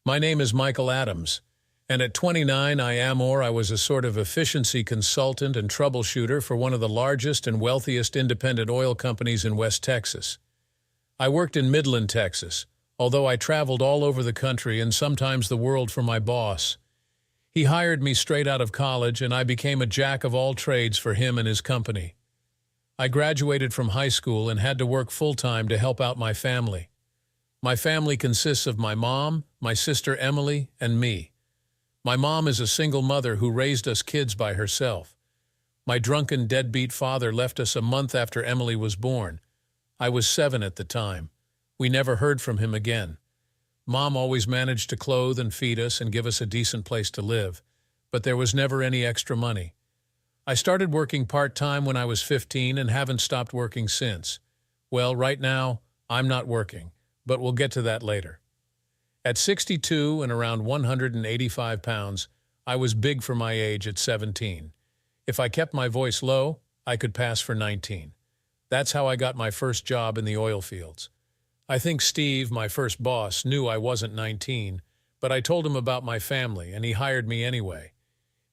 My name is Michael Adams, and at 29 I was a sort of efficiency consultant and troubleshooter for one of the largest and wealthiest independent oil companies in West Texas. I worked in Midland, Texas, although I traveled all over the country and sometimes the world for my boss. He hired me straight out of college, and I became a jack of all trades for him and his company. I graduated from high school and had to work full-time to help out my family. My family consists of my mom, my sister Emily, and me. My mom is a single mother who raised us kids by herself. My drunken, deadbeat father left us a month after Emily was born. I was 7 at the time. We never heard from him again. Mom always managed to clothe and feed us and give us a decent place to live, but there was never any extra money. I started working part-time when I was 15 and haven't stopped working since. Well, right now, I'm not working, but we'll get to that later. At 62 and around 185 pounds, I was big for my age at 17. If I kept my voice low, I could pass for 19. That's how I got my first job in the oil fields. I think Steve, my first boss, knew I wasn't 19, but I told him about my family, and he hired me anyway.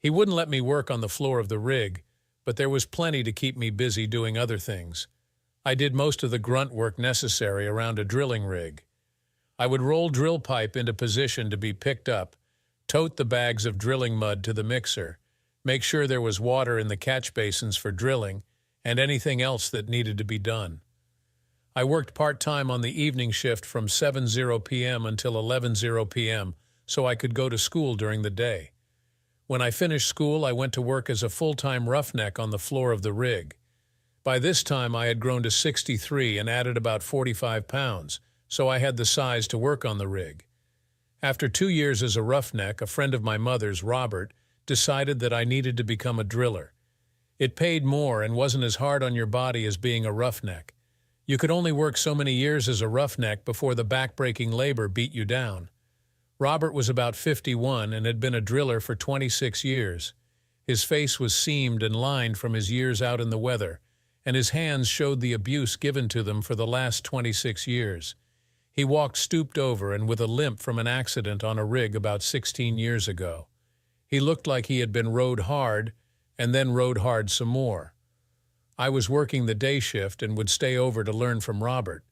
He wouldn't let me work on the floor of the rig, but there was plenty to keep me busy doing other things. I did most of the grunt work necessary around a drilling rig. I would roll drill pipe into position to be picked up, tote the bags of drilling mud to the mixer, make sure there was water in the catch basins for drilling, and anything else that needed to be done. I worked part-time on the evening shift from 7:00 p.m. until 11:00 p.m. so I could go to school during the day. When I finished school, I went to work as a full-time roughneck on the floor of the rig. By this time, I had grown to 63 and added about 45 pounds, so I had the size to work on the rig. After 2 years as a roughneck, a friend of my mother's, Robert, decided that I needed to become a driller. It paid more and wasn't as hard on your body as being a roughneck. You could only work so many years as a roughneck before the back-breaking labor beat you down. Robert was about 51 and had been a driller for 26 years. His face was seamed and lined from his years out in the weather, and his hands showed the abuse given to them for the last 26 years. He walked stooped over and with a limp from an accident on a rig about 16 years ago. He looked like he had been rode hard and then rode hard some more. I was working the day shift and would stay over to learn from Robert.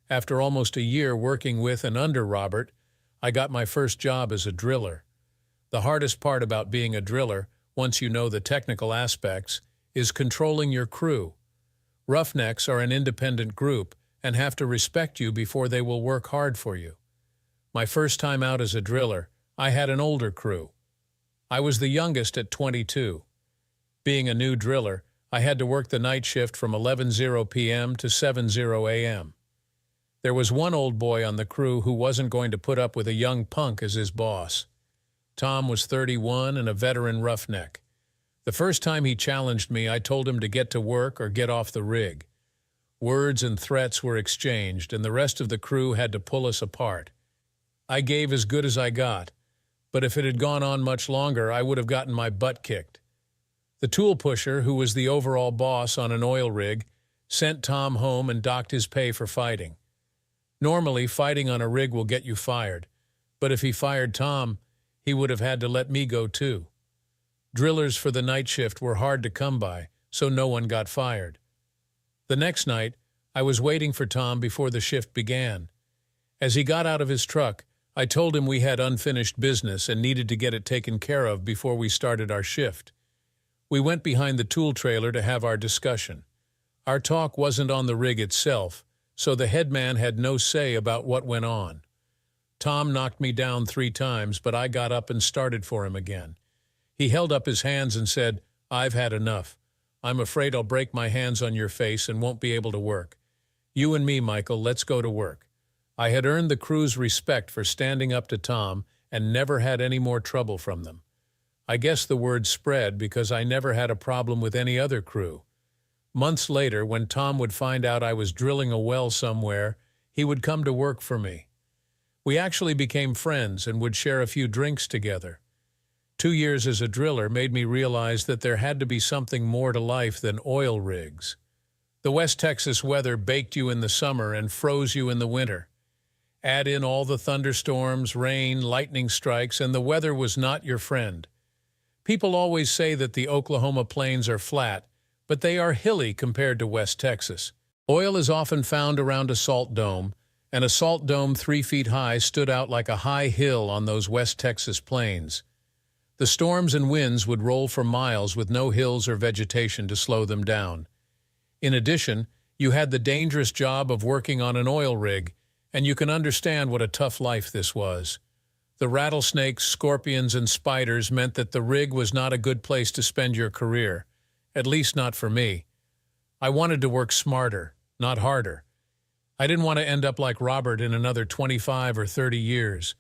After almost a year working with and under Robert, I got my first job as a driller. The hardest part about being a driller, once you know the technical aspects, is controlling your crew. Roughnecks are an independent group and have to respect you before they will work hard for you. My first time out as a driller, I had an older crew. I was the youngest at 22. Being a new driller, I had to work the night shift from 11:00 p.m. to 7:00 a.m. There was one old boy on the crew who wasn't going to put up with a young punk as his boss. Tom was 31 and a veteran roughneck. The first time he challenged me, I told him to get to work or get off the rig. Words and threats were exchanged, and the rest of the crew had to pull us apart. I gave as good as I got, but if it had gone on much longer, I would have gotten my butt kicked. The tool pusher, who was the overall boss on an oil rig, sent Tom home and docked his pay for fighting. Normally, fighting on a rig will get you fired, but if he fired Tom, he would have had to let me go too. Drillers for the night shift were hard to come by, so no one got fired. The next night, I was waiting for Tom before the shift began. As he got out of his truck, I told him we had unfinished business and needed to get it taken care of before we started our shift. We went behind the tool trailer to have our discussion. Our talk wasn't on the rig itself, so the headman had no say about what went on. Tom knocked me down 3 times, but I got up and started for him again. He held up his hands and said, "I've had enough. I'm afraid I'll break my hands on your face and won't be able to work. You and me, Michael, let's go to work." I had earned the crew's respect for standing up to Tom and never had any more trouble from them. I guess the word spread because I never had a problem with any other crew. Months later, when Tom would find out I was drilling a well somewhere, he would come to work for me. We actually became friends and would share a few drinks together. 2 years as a driller made me realize that there had to be something more to life than oil rigs. The West Texas weather baked you in the summer and froze you in the winter. Add in all the thunderstorms, rain, lightning strikes, and the weather was not your friend. People always say that the Oklahoma plains are flat, but they are hilly compared to West Texas. Oil is often found around a salt dome, and a salt dome 3 feet high stood out like a high hill on those West Texas plains. The storms and winds would roll for miles with no hills or vegetation to slow them down. In addition, you had the dangerous job of working on an oil rig, and you can understand what a tough life this was. The rattlesnakes, scorpions, and spiders meant that the rig was not a good place to spend your career, at least not for me. I wanted to work smarter, not harder. I didn't want to end up like Robert in another 25 or 30 years,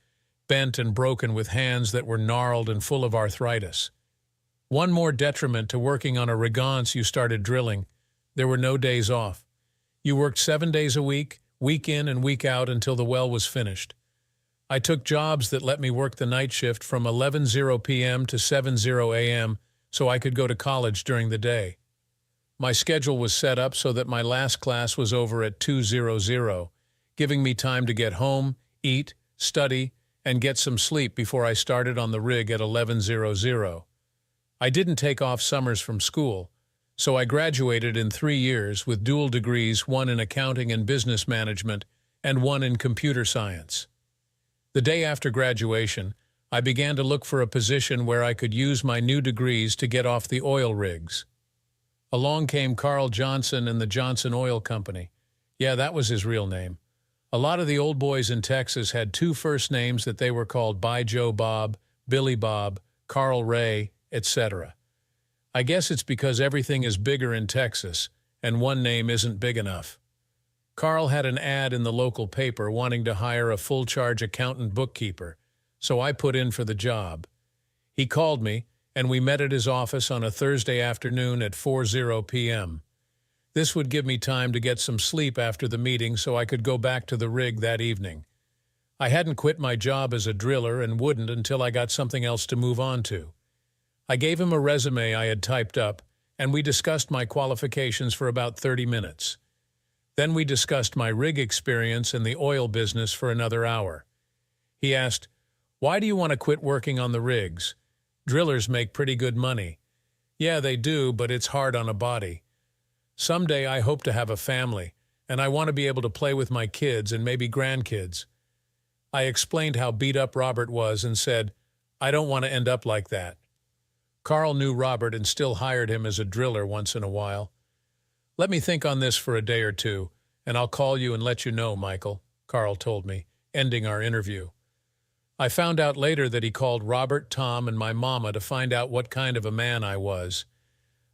bent and broken with hands that were gnarled and full of arthritis. One more detriment to working on a rig once you started drilling: there were no days off. You worked 7 days a week in and week out until the well was finished. I took jobs that let me work the night shift from 11:00 p.m. to 7:00 a.m. so I could go to college during the day. My schedule was set up so that my last class was over at 2:00, giving me time to get home, eat, study, and get some sleep before I started on the rig at 11:00. I didn't take off summers from school, so I graduated in 3 years with dual degrees, one in accounting and business management and one in computer science. The day after graduation, I began to look for a position where I could use my new degrees to get off the oil rigs. Along came Carl Johnson and the Johnson Oil Company. Yeah, that was his real name. A lot of the old boys in Texas had 2 first names that they were called by Joe Bob, Billy Bob, Carl Ray, etc. I guess it's because everything is bigger in Texas, and one name isn't big enough. Carl had an ad in the local paper wanting to hire a full-charge accountant bookkeeper, so I put in for the job. He called me, and we met at his office on a Thursday afternoon at 4:00 p.m. This would give me time to get some sleep after the meeting so I could go back to the rig that evening. I hadn't quit my job as a driller and wouldn't until I got something else to move on to. I gave him a resume I had typed up, and we discussed my qualifications for about 30 minutes. Then we discussed my rig experience and the oil business for another hour. He asked, "Why do you want to quit working on the rigs? Drillers make pretty good money." "Yeah, they do, but it's hard on a body. Someday I hope to have a family, and I want to be able to play with my kids and maybe grandkids." I explained how beat up Robert was and said, "I don't want to end up like that." Carl knew Robert and still hired him as a driller once in a while. "Let me think on this for a day or two, and I'll call you and let you know, Michael," Carl told me, ending our interview. I found out later that he called Robert, Tom, and my mama to find out what kind of a man I was.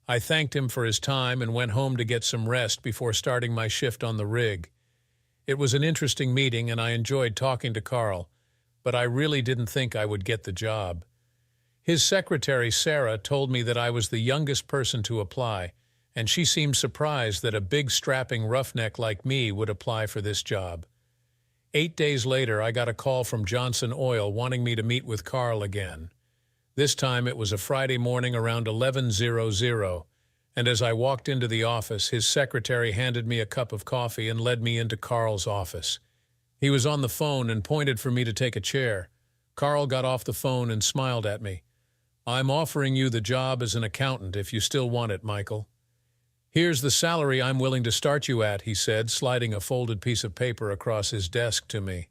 I thanked him for his time and went home to get some rest before starting my shift on the rig. It was an interesting meeting and I enjoyed talking to Carl, but I really didn't think I would get the job. His secretary, Sarah, told me that I was the youngest person to apply, and she seemed surprised that a big strapping roughneck like me would apply for this job. 8 days later, I got a call from Johnson Oil wanting me to meet with Carl again. This time it was a Friday morning around 11:00, and as I walked into the office, his secretary handed me a cup of coffee and led me into Carl's office. He was on the phone and pointed for me to take a chair. Carl got off the phone and smiled at me. "I'm offering you the job as an accountant if you still want it, Michael." "Here's the salary I'm willing to start you at," he said, sliding a folded piece of paper across his desk to me.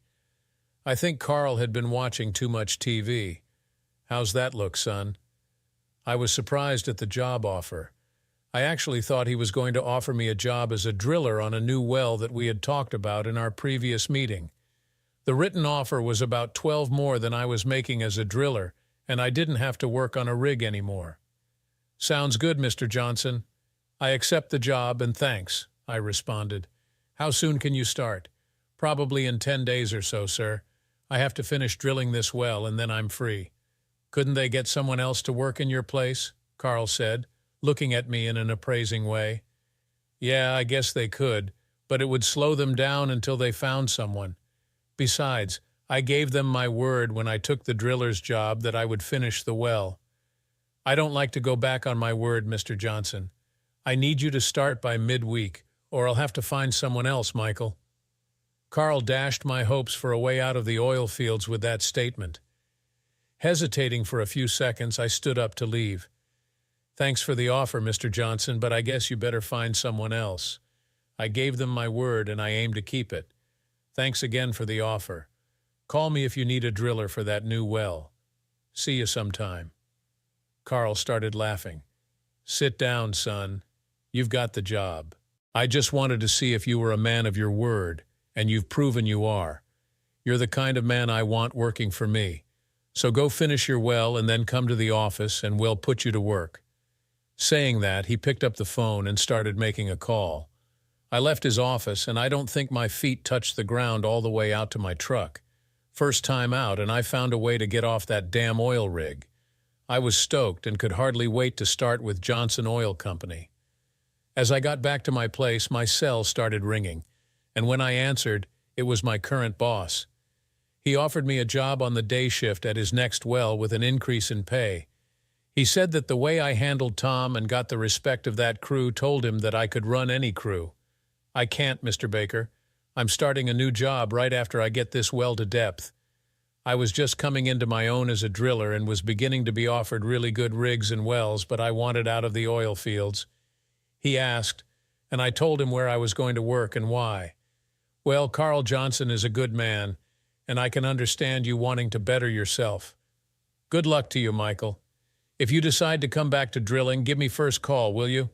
I think Carl had been watching too much TV. "How's that look, son?" I was surprised at the job offer. I actually thought he was going to offer me a job as a driller on a new well that we had talked about in our previous meeting. The written offer was about 12 more than I was making as a driller, and I didn't have to work on a rig anymore. "Sounds good, Mr. Johnson. I accept the job and thanks," I responded. "How soon can you start?" "Probably in 10 days or so, sir. I have to finish drilling this well and then I'm free." "Couldn't they get someone else to work in your place?" Carl said, looking at me in an appraising way. "Yeah, I guess they could, but it would slow them down until they found someone. Besides, I gave them my word when I took the driller's job that I would finish the well. I don't like to go back on my word, Mr. Johnson. I need you to start by midweek, or I'll have to find someone else, Michael." Carl dashed my hopes for a way out of the oil fields with that statement. Hesitating for a few seconds, I stood up to leave. "Thanks for the offer, Mr. Johnson, but I guess you better find someone else. I gave them my word and I aim to keep it. Thanks again for the offer. Call me if you need a driller for that new well. See you sometime." Carl started laughing. "Sit down, son. You've got the job. I just wanted to see if you were a man of your word, and you've proven you are. You're the kind of man I want working for me. So go finish your well and then come to the office and we'll put you to work." Saying that, he picked up the phone and started making a call. I left his office, and I don't think my feet touched the ground all the way out to my truck. First time out, and I found a way to get off that damn oil rig. I was stoked and could hardly wait to start with Johnson Oil Company. As I got back to my place, my cell started ringing, and when I answered, it was my current boss. He offered me a job on the day shift at his next well with an increase in pay. He said that the way I handled Tom and got the respect of that crew told him that I could run any crew. "I can't, Mr. Baker. I'm starting a new job right after I get this well to depth. I was just coming into my own as a driller and was beginning to be offered really good rigs and wells, but I wanted out of the oil fields." He asked, and I told him where I was going to work and why. "Well, Carl Johnson is a good man, and I can understand you wanting to better yourself. Good luck to you, Michael. If you decide to come back to drilling, give me first call, will you?"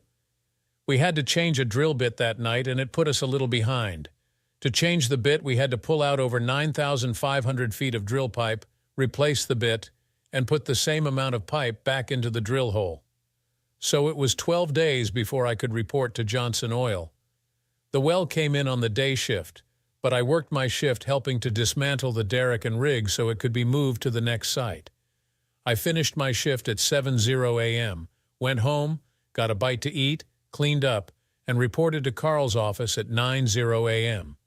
We had to change a drill bit that night, and it put us a little behind. To change the bit, we had to pull out over 9,500 feet of drill pipe, replace the bit, and put the same amount of pipe back into the drill hole. So it was 12 days before I could report to Johnson Oil. The well came in on the day shift, but I worked my shift helping to dismantle the derrick and rig so it could be moved to the next site. I finished my shift at 7:00 a.m., went home, got a bite to eat, cleaned up, and reported to Carl's office at 9:00 a.m.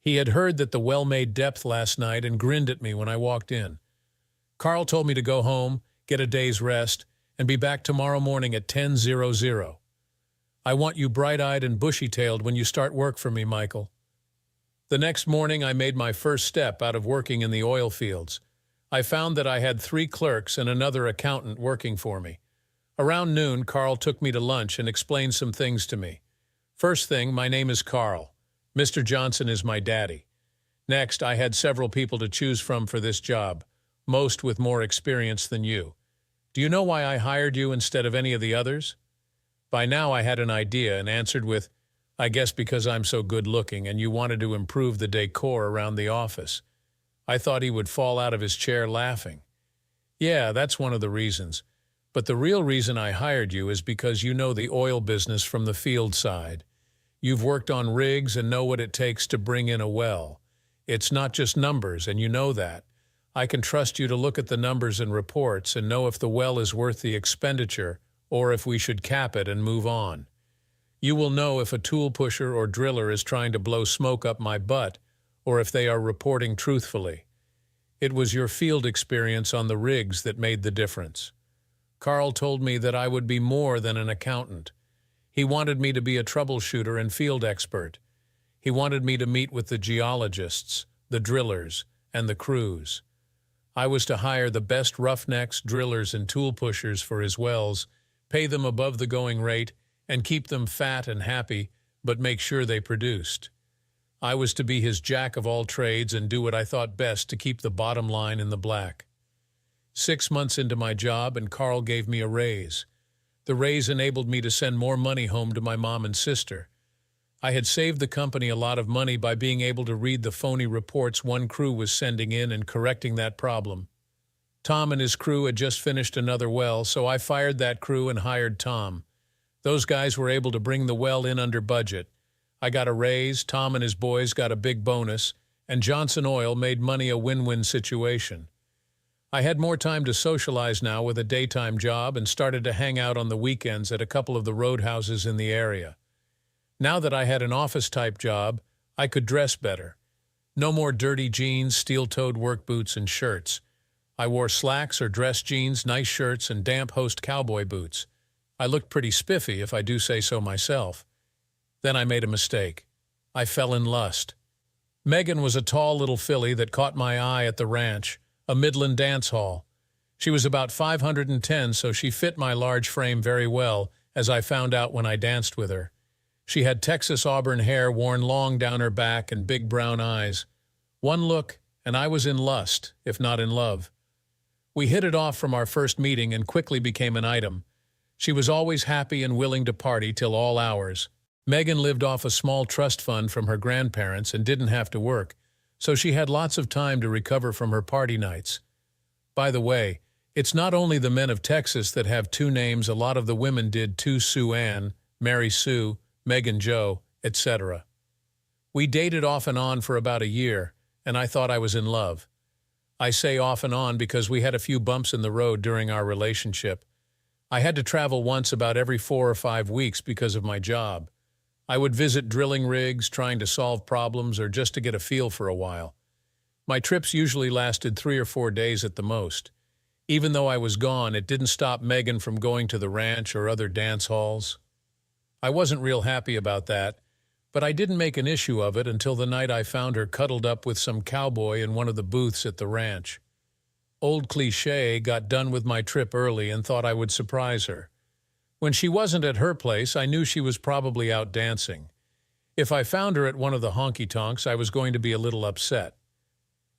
He had heard that the well made depth last night and grinned at me when I walked in. Carl told me to go home, get a day's rest, and be back tomorrow morning at 10:00. "I want you bright-eyed and bushy-tailed when you start work for me, Michael." The next morning I made my first step out of working in the oil fields. I found that I had 3 clerks and another accountant working for me. Around noon, Carl took me to lunch and explained some things to me. First thing, my name is Carl. Mr. Johnson is my daddy. Next, I had several people to choose from for this job, most with more experience than you. "Do you know why I hired you instead of any of the others?" By now I had an idea and answered with, "I guess because I'm so good-looking and you wanted to improve the decor around the office." I thought he would fall out of his chair laughing. "Yeah, that's one of the reasons. But the real reason I hired you is because you know the oil business from the field side. You've worked on rigs and know what it takes to bring in a well. It's not just numbers, and you know that. I can trust you to look at the numbers and reports and know if the well is worth the expenditure or if we should cap it and move on. You will know if a tool pusher or driller is trying to blow smoke up my butt or if they are reporting truthfully. It was your field experience on the rigs that made the difference." Carl told me that I would be more than an accountant. He wanted me to be a troubleshooter and field expert. He wanted me to meet with the geologists, the drillers, and the crews. I was to hire the best roughnecks, drillers, and tool pushers for his wells, pay them above the going rate, and keep them fat and happy, but make sure they produced. I was to be his jack of all trades and do what I thought best to keep the bottom line in the black. 6 months into my job, and Carl gave me a raise. The raise enabled me to send more money home to my mom and sister. I had saved the company a lot of money by being able to read the phony reports one crew was sending in and correcting that problem. Tom and his crew had just finished another well, so I fired that crew and hired Tom. Those guys were able to bring the well in under budget. I got a raise, Tom and his boys got a big bonus, and Johnson Oil made money a win-win situation. I had more time to socialize now with a daytime job and started to hang out on the weekends at a couple of the roadhouses in the area. Now that I had an office-type job, I could dress better. No more dirty jeans, steel-toed work boots, and shirts. I wore slacks or dress jeans, nice shirts, and damp host cowboy boots. I looked pretty spiffy, if I do say so myself. Then I made a mistake. I fell in lust. Megan was a tall little filly that caught my eye at the ranch, a Midland dance hall. She was about 510, so she fit my large frame very well, as I found out when I danced with her. She had Texas auburn hair worn long down her back and big brown eyes. One look, and I was in lust, if not in love. We hit it off from our first meeting and quickly became an item. She was always happy and willing to party till all hours. Megan lived off a small trust fund from her grandparents and didn't have to work, so she had lots of time to recover from her party nights. By the way, it's not only the men of Texas that have two names. A lot of the women did too: Sue Ann, Mary Sue, Megan Joe, etc. We dated off and on for about a year, and I thought I was in love. I say off and on because we had a few bumps in the road during our relationship. I had to travel once about every 4 or 5 weeks because of my job. I would visit drilling rigs, trying to solve problems, or just to get a feel for a while. My trips usually lasted 3 or 4 days at the most. Even though I was gone, it didn't stop Megan from going to the ranch or other dance halls. I wasn't real happy about that, but I didn't make an issue of it until the night I found her cuddled up with some cowboy in one of the booths at the ranch. Old cliché, got done with my trip early and thought I would surprise her. When she wasn't at her place, I knew she was probably out dancing. If I found her at one of the honky-tonks, I was going to be a little upset.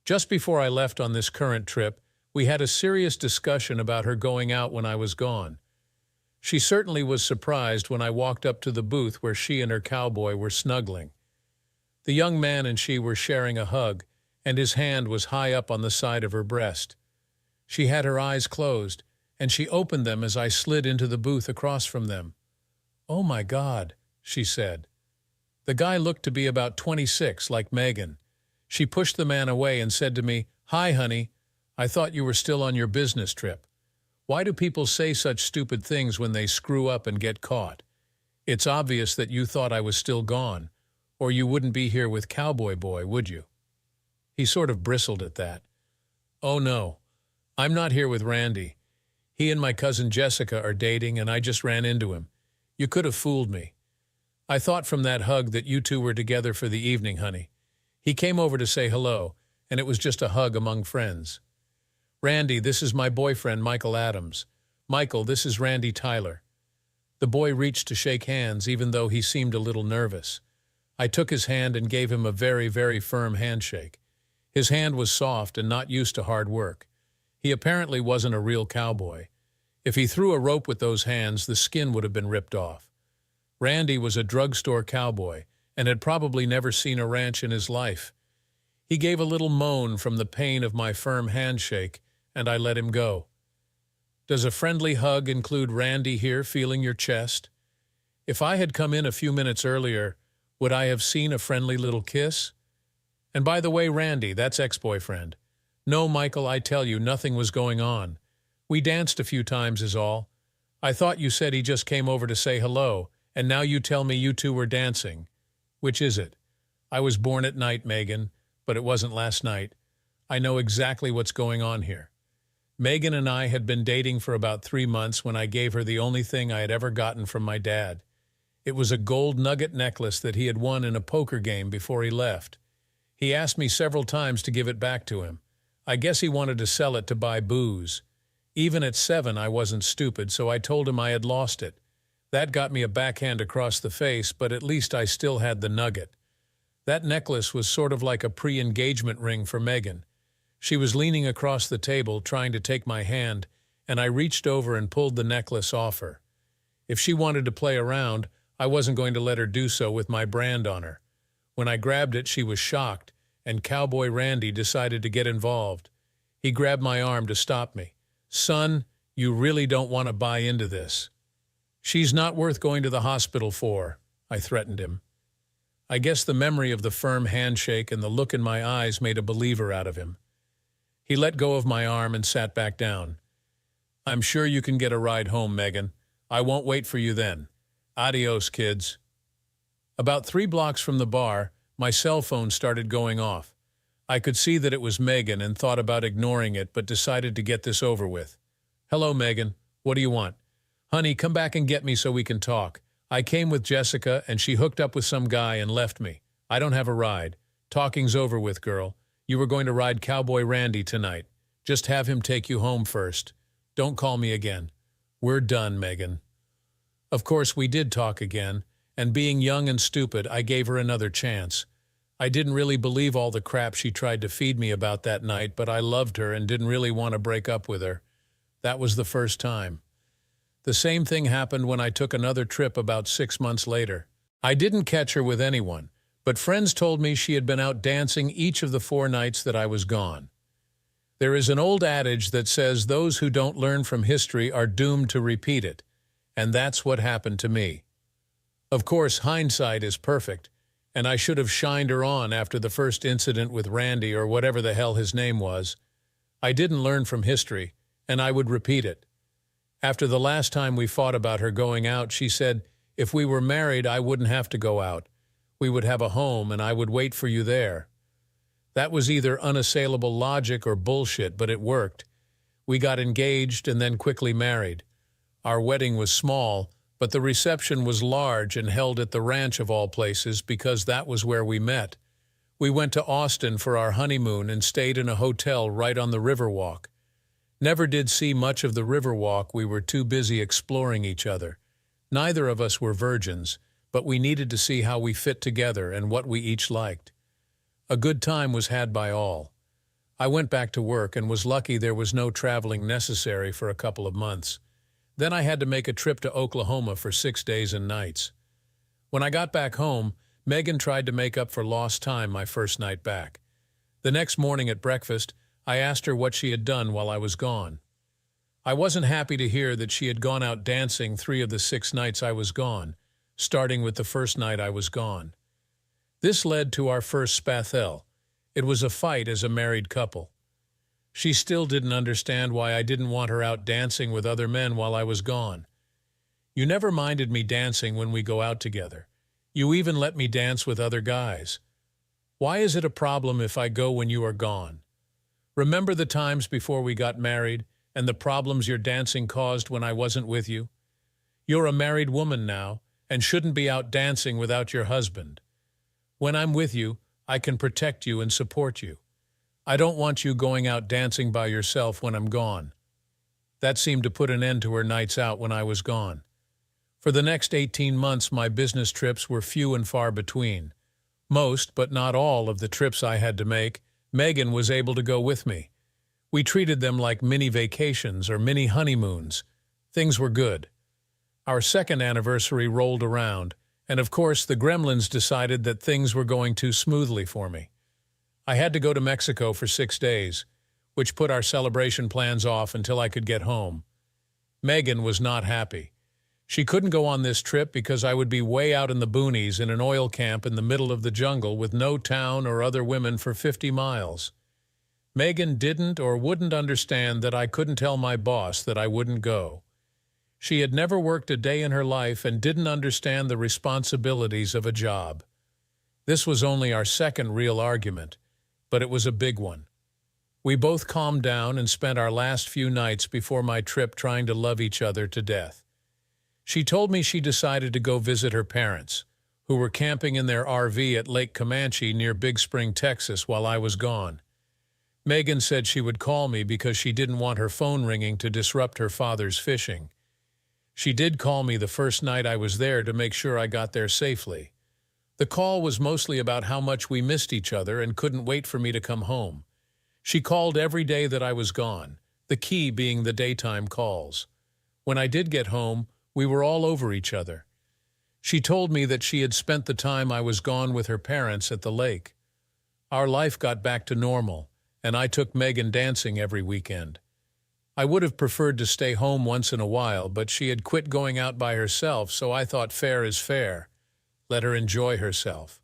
Just before I left on this current trip, we had a serious discussion about her going out when I was gone. She certainly was surprised when I walked up to the booth where she and her cowboy were snuggling. The young man and she were sharing a hug, and his hand was high up on the side of her breast. She had her eyes closed, and she opened them as I slid into the booth across from them. "Oh my God," she said. The guy looked to be about 26, like Megan. She pushed the man away and said to me, "Hi, honey. I thought you were still on your business trip. Why do people say such stupid things when they screw up and get caught? It's obvious that you thought I was still gone, or you wouldn't be here with Cowboy Boy, would you?" He sort of bristled at that. "Oh no, I'm not here with Randy. He and my cousin Jessica are dating, and I just ran into him. You could have fooled me. I thought from that hug that you two were together for the evening, honey. He came over to say hello, and it was just a hug among friends. Randy, this is my boyfriend, Michael Adams. Michael, this is Randy Tyler." The boy reached to shake hands, even though he seemed a little nervous. I took his hand and gave him a very, very firm handshake. His hand was soft and not used to hard work. He apparently wasn't a real cowboy. If he threw a rope with those hands, the skin would have been ripped off. Randy was a drugstore cowboy and had probably never seen a ranch in his life. He gave a little moan from the pain of my firm handshake, and I let him go. Does a friendly hug include Randy here feeling your chest? If I had come in a few minutes earlier, would I have seen a friendly little kiss? And by the way, Randy, that's ex-boyfriend. No, Michael, I tell you, nothing was going on. We danced a few times is all. I thought you said he just came over to say hello, and now you tell me you two were dancing. Which is it? I was born at night, Megan, but it wasn't last night. I know exactly what's going on here. Megan and I had been dating for about 3 months when I gave her the only thing I had ever gotten from my dad. It was a gold nugget necklace that he had won in a poker game before he left. He asked me several times to give it back to him. I guess he wanted to sell it to buy booze. Even at 7, I wasn't stupid, so I told him I had lost it. That got me a backhand across the face, but at least I still had the nugget. That necklace was sort of like a pre-engagement ring for Megan. She was leaning across the table, trying to take my hand, and I reached over and pulled the necklace off her. If she wanted to play around, I wasn't going to let her do so with my brand on her. When I grabbed it, she was shocked, and Cowboy Randy decided to get involved. He grabbed my arm to stop me. "Son, you really don't want to buy into this. She's not worth going to the hospital for," I threatened him. I guess the memory of the firm handshake and the look in my eyes made a believer out of him. He let go of my arm and sat back down. "I'm sure you can get a ride home, Megan. I won't wait for you then. Adios, kids." About 3 blocks from the bar, my cell phone started going off. I could see that it was Megan and thought about ignoring it, but decided to get this over with. "Hello, Megan. What do you want?" "Honey, come back and get me so we can talk. I came with Jessica, and she hooked up with some guy and left me. I don't have a ride. Talking's over with, girl. You were going to ride Cowboy Randy tonight. Just have him take you home first. Don't call me again. We're done, Megan." Of course, we did talk again, and being young and stupid, I gave her another chance. I didn't really believe all the crap she tried to feed me about that night, but I loved her and didn't really want to break up with her. That was the first time. The same thing happened when I took another trip about 6 months later. I didn't catch her with anyone, but friends told me she had been out dancing each of the 4 nights that I was gone. There is an old adage that says those who don't learn from history are doomed to repeat it, and that's what happened to me. Of course, hindsight is perfect, and I should have shined her on after the first incident with Randy or whatever the hell his name was. I didn't learn from history, and I would repeat it. After the last time we fought about her going out, she said, if we were married, I wouldn't have to go out. We would have a home, and I would wait for you there. That was either unassailable logic or bullshit, but it worked. We got engaged and then quickly married. Our wedding was small, but the reception was large and held at the ranch of all places because that was where we met. We went to Austin for our honeymoon and stayed in a hotel right on the Riverwalk. Never did see much of the Riverwalk, we were too busy exploring each other. Neither of us were virgins, but we needed to see how we fit together and what we each liked. A good time was had by all. I went back to work and was lucky there was no traveling necessary for a couple of months. Then I had to make a trip to Oklahoma for 6 days and nights. When I got back home, Megan tried to make up for lost time my first night back. The next morning at breakfast, I asked her what she had done while I was gone. I wasn't happy to hear that she had gone out dancing 3 of the 6 nights I was gone, starting with the first night I was gone. This led to our first spathel. It was a fight as a married couple. She still didn't understand why I didn't want her out dancing with other men while I was gone. You never minded me dancing when we go out together. You even let me dance with other guys. Why is it a problem if I go when you are gone? Remember the times before we got married and the problems your dancing caused when I wasn't with you? You're a married woman now and shouldn't be out dancing without your husband. When I'm with you, I can protect you and support you. I don't want you going out dancing by yourself when I'm gone. That seemed to put an end to her nights out when I was gone. For the next 18 months, my business trips were few and far between. Most, but not all, of the trips I had to make, Megan was able to go with me. We treated them like mini vacations or mini honeymoons. Things were good. Our second anniversary rolled around, and of course the gremlins decided that things were going too smoothly for me. I had to go to Mexico for 6 days, which put our celebration plans off until I could get home. Megan was not happy. She couldn't go on this trip because I would be way out in the boonies in an oil camp in the middle of the jungle with no town or other women for 50 miles. Megan didn't or wouldn't understand that I couldn't tell my boss that I wouldn't go. She had never worked a day in her life and didn't understand the responsibilities of a job. This was only our second real argument, but it was a big one. We both calmed down and spent our last few nights before my trip trying to love each other to death. She told me she decided to go visit her parents, who were camping in their RV at Lake Comanche near Big Spring, Texas, while I was gone. Megan said she would call me because she didn't want her phone ringing to disrupt her father's fishing. She did call me the first night I was there to make sure I got there safely. The call was mostly about how much we missed each other and couldn't wait for me to come home. She called every day that I was gone, the key being the daytime calls. When I did get home, we were all over each other. She told me that she had spent the time I was gone with her parents at the lake. Our life got back to normal, and I took Megan dancing every weekend. I would have preferred to stay home once in a while, but she had quit going out by herself, so I thought fair is fair. Let her enjoy herself.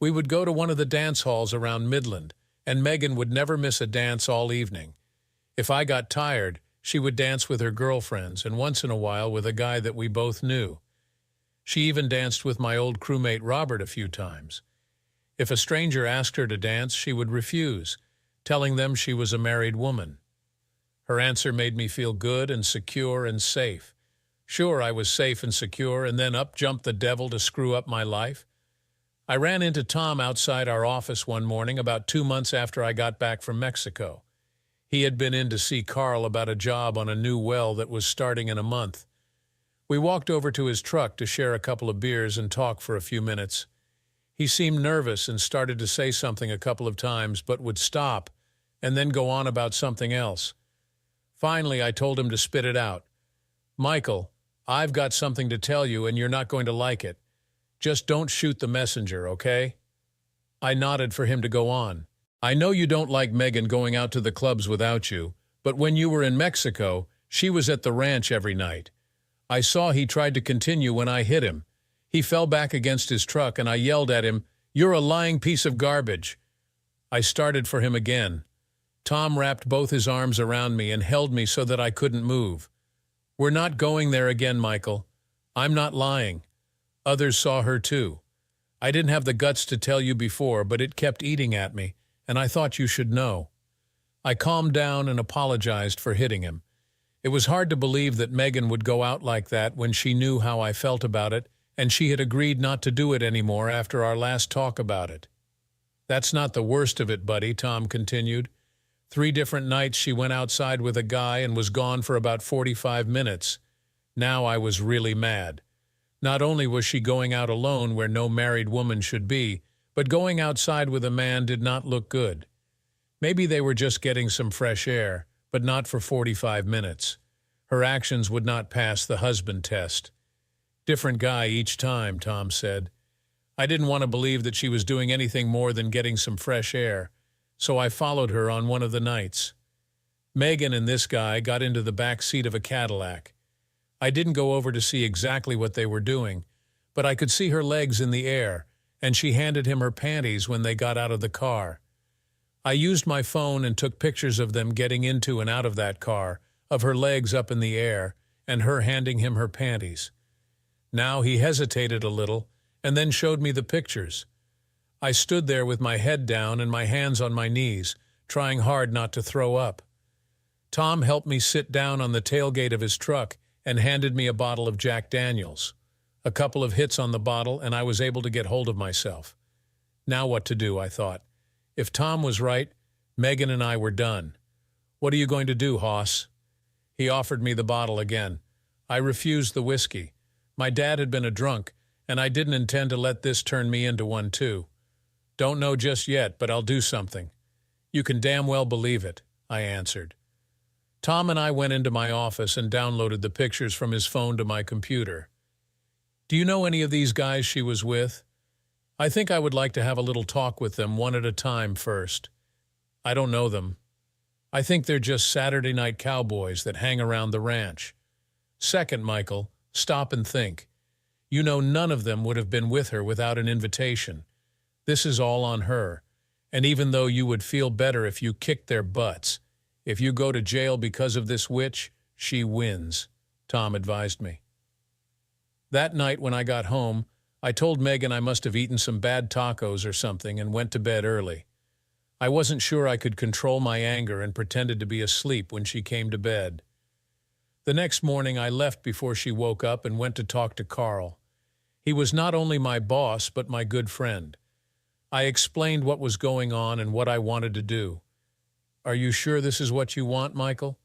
We would go to one of the dance halls around Midland, and Megan would never miss a dance all evening. If I got tired, she would dance with her girlfriends, and once in a while with a guy that we both knew. She even danced with my old crewmate Robert a few times. If a stranger asked her to dance, she would refuse, telling them she was a married woman. Her answer made me feel good and secure and safe. Sure, I was safe and secure, and then up jumped the devil to screw up my life. I ran into Tom outside our office one morning about 2 months after I got back from Mexico. He had been in to see Carl about a job on a new well that was starting in a month. We walked over to his truck to share a couple of beers and talk for a few minutes. He seemed nervous and started to say something a couple of times, but would stop and then go on about something else. Finally, I told him to spit it out. "Michael, I've got something to tell you and you're not going to like it. Just don't shoot the messenger, okay?" I nodded for him to go on. "I know you don't like Megan going out to the clubs without you, but when you were in Mexico, she was at the ranch every night. I saw he tried to continue when I hit him. He fell back against his truck and I yelled at him, 'You're a lying piece of garbage.'" I started for him again. Tom wrapped both his arms around me and held me so that I couldn't move. "We're not going there again, Michael. I'm not lying. Others saw her too. I didn't have the guts to tell you before, but it kept eating at me, and I thought you should know." I calmed down and apologized for hitting him. It was hard to believe that Megan would go out like that when she knew how I felt about it, and she had agreed not to do it anymore after our last talk about it. "That's not the worst of it, buddy," Tom continued. 3 different nights she went outside with a guy and was gone for about 45 minutes. Now I was really mad. Not only was she going out alone where no married woman should be, but going outside with a man did not look good. Maybe they were just getting some fresh air, but not for 45 minutes. Her actions would not pass the husband test. "Different guy each time," Tom said. I didn't want to believe that she was doing anything more than getting some fresh air, so I followed her on one of the nights. Megan and this guy got into the back seat of a Cadillac. I didn't go over to see exactly what they were doing, but I could see her legs in the air, and she handed him her panties when they got out of the car. I used my phone and took pictures of them getting into and out of that car, of her legs up in the air, and her handing him her panties. Now he hesitated a little, and then showed me the pictures. I stood there with my head down and my hands on my knees, trying hard not to throw up. Tom helped me sit down on the tailgate of his truck and handed me a bottle of Jack Daniels. A couple of hits on the bottle, and I was able to get hold of myself. Now what to do, I thought. If Tom was right, Megan and I were done. "What are you going to do, Hoss?" He offered me the bottle again. I refused the whiskey. My dad had been a drunk, and I didn't intend to let this turn me into one too. "Don't know just yet, but I'll do something." "You can damn well believe it," I answered. Tom and I went into my office and downloaded the pictures from his phone to my computer. "Do you know any of these guys she was with?" "I think I would like to have a little talk with them one at a time first." "I don't know them. I think they're just Saturday night cowboys that hang around the ranch." "Second, Michael, stop and think. You know none of them would have been with her without an invitation. This is all on her, and even though you would feel better if you kicked their butts, if you go to jail because of this witch, she wins," Tom advised me. That night when I got home, I told Megan I must have eaten some bad tacos or something and went to bed early. I wasn't sure I could control my anger and pretended to be asleep when she came to bed. The next morning I left before she woke up and went to talk to Carl. He was not only my boss but my good friend. I explained what was going on and what I wanted to do. "Are you sure this is what you want, Michael?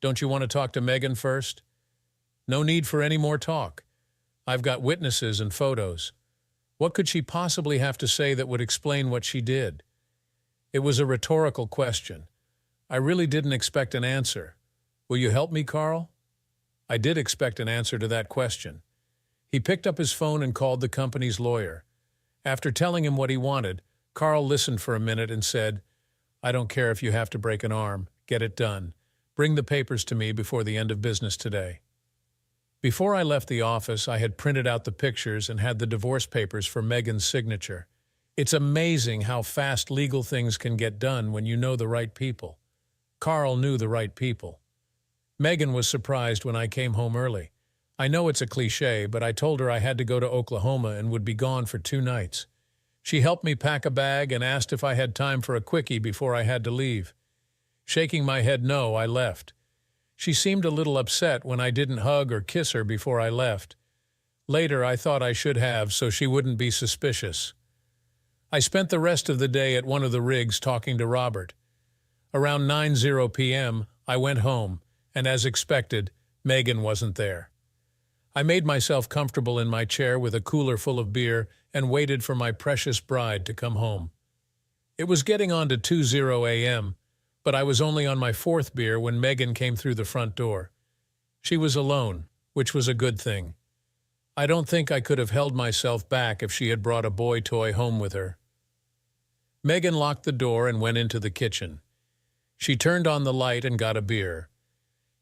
Don't you want to talk to Megan first?" "No need for any more talk. I've got witnesses and photos. What could she possibly have to say that would explain what she did?" It was a rhetorical question. I really didn't expect an answer. "Will you help me, Carl?" I did expect an answer to that question. He picked up his phone and called the company's lawyer. After telling him what he wanted, Carl listened for a minute and said, "I don't care if you have to break an arm. Get it done. Bring the papers to me before the end of business today." Before I left the office, I had printed out the pictures and had the divorce papers for Megan's signature. It's amazing how fast legal things can get done when you know the right people. Carl knew the right people. Megan was surprised when I came home early. I know it's a cliché, but I told her I had to go to Oklahoma and would be gone for 2 nights. She helped me pack a bag and asked if I had time for a quickie before I had to leave. Shaking my head no, I left. She seemed a little upset when I didn't hug or kiss her before I left. Later, I thought I should have so she wouldn't be suspicious. I spent the rest of the day at one of the rigs talking to Robert. Around 9:00 p.m., I went home, and as expected, Megan wasn't there. I made myself comfortable in my chair with a cooler full of beer and waited for my precious bride to come home. It was getting on to 2:00 a.m., but I was only on my fourth beer when Megan came through the front door. She was alone, which was a good thing. I don't think I could have held myself back if she had brought a boy toy home with her. Megan locked the door and went into the kitchen. She turned on the light and got a beer.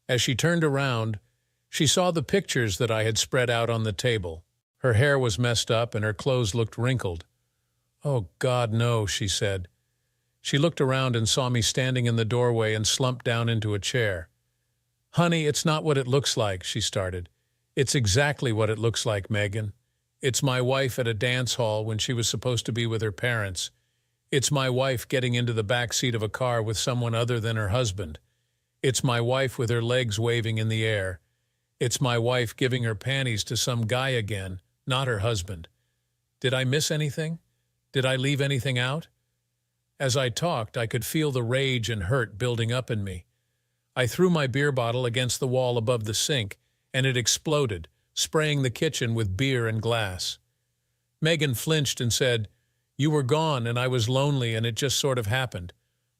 As she turned around, she saw the pictures that I had spread out on the table. Her hair was messed up and her clothes looked wrinkled. "Oh, God, no," she said. She looked around and saw me standing in the doorway and slumped down into a chair. "Honey, it's not what it looks like," she started. "It's exactly what it looks like, Megan. It's my wife at a dance hall when she was supposed to be with her parents. It's my wife getting into the back seat of a car with someone other than her husband. It's my wife with her legs waving in the air. It's my wife giving her panties to some guy again, not her husband. Did I miss anything? Did I leave anything out?" As I talked, I could feel the rage and hurt building up in me. I threw my beer bottle against the wall above the sink, and it exploded, spraying the kitchen with beer and glass. Megan flinched and said, "You were gone, and I was lonely, and it just sort of happened.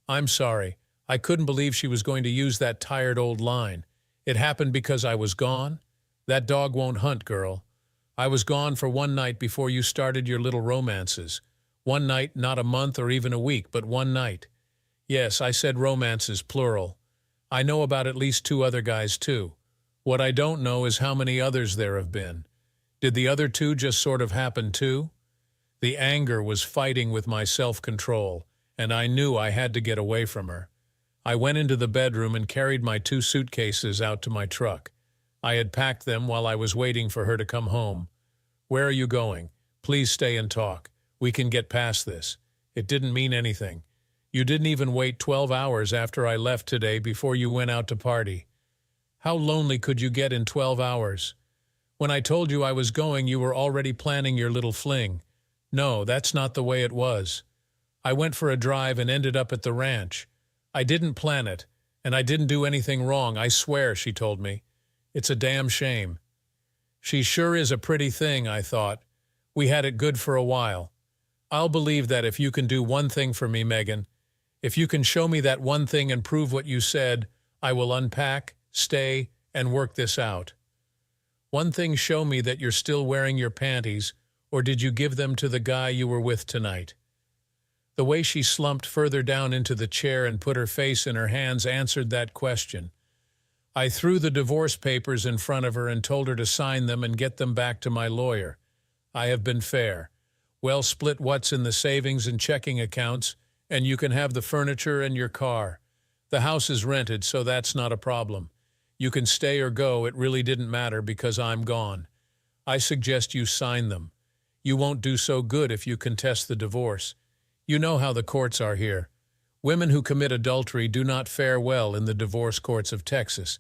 I'm sorry. I couldn't believe she was going to use that tired old line. It happened because I was gone? That dog won't hunt, girl. I was gone for one night before you started your little romances. One night, not a month or even a week, but one night. Yes, I said romances, plural. I know about at least 2 other guys, too. What I don't know is how many others there have been. Did the other 2 just sort of happen, too?" The anger was fighting with my self-control, and I knew I had to get away from her. I went into the bedroom and carried my 2 suitcases out to my truck. I had packed them while I was waiting for her to come home. "Where are you going? Please stay and talk. We can get past this. It didn't mean anything. You didn't even wait 12 hours after I left today before you went out to party. How lonely could you get in 12 hours? When I told you I was going, you were already planning your little fling. No, that's not the way it was. I went for a drive and ended up at the ranch. I didn't plan it, and I didn't do anything wrong, I swear," she told me. "It's a damn shame." She sure is a pretty thing, I thought. We had it good for a while. I'll believe that if you can do one thing for me, Megan. If you can show me that one thing and prove what you said, I will unpack, stay, and work this out. One thing, show me that you're still wearing your panties, or did you give them to the guy you were with tonight? The way she slumped further down into the chair and put her face in her hands answered that question. I threw the divorce papers in front of her and told her to sign them and get them back to my lawyer. I have been fair. Well, split what's in the savings and checking accounts, and you can have the furniture and your car. The house is rented, so that's not a problem. You can stay or go, it really didn't matter because I'm gone. I suggest you sign them. You won't do so good if you contest the divorce. You know how the courts are here. Women who commit adultery do not fare well in the divorce courts of Texas.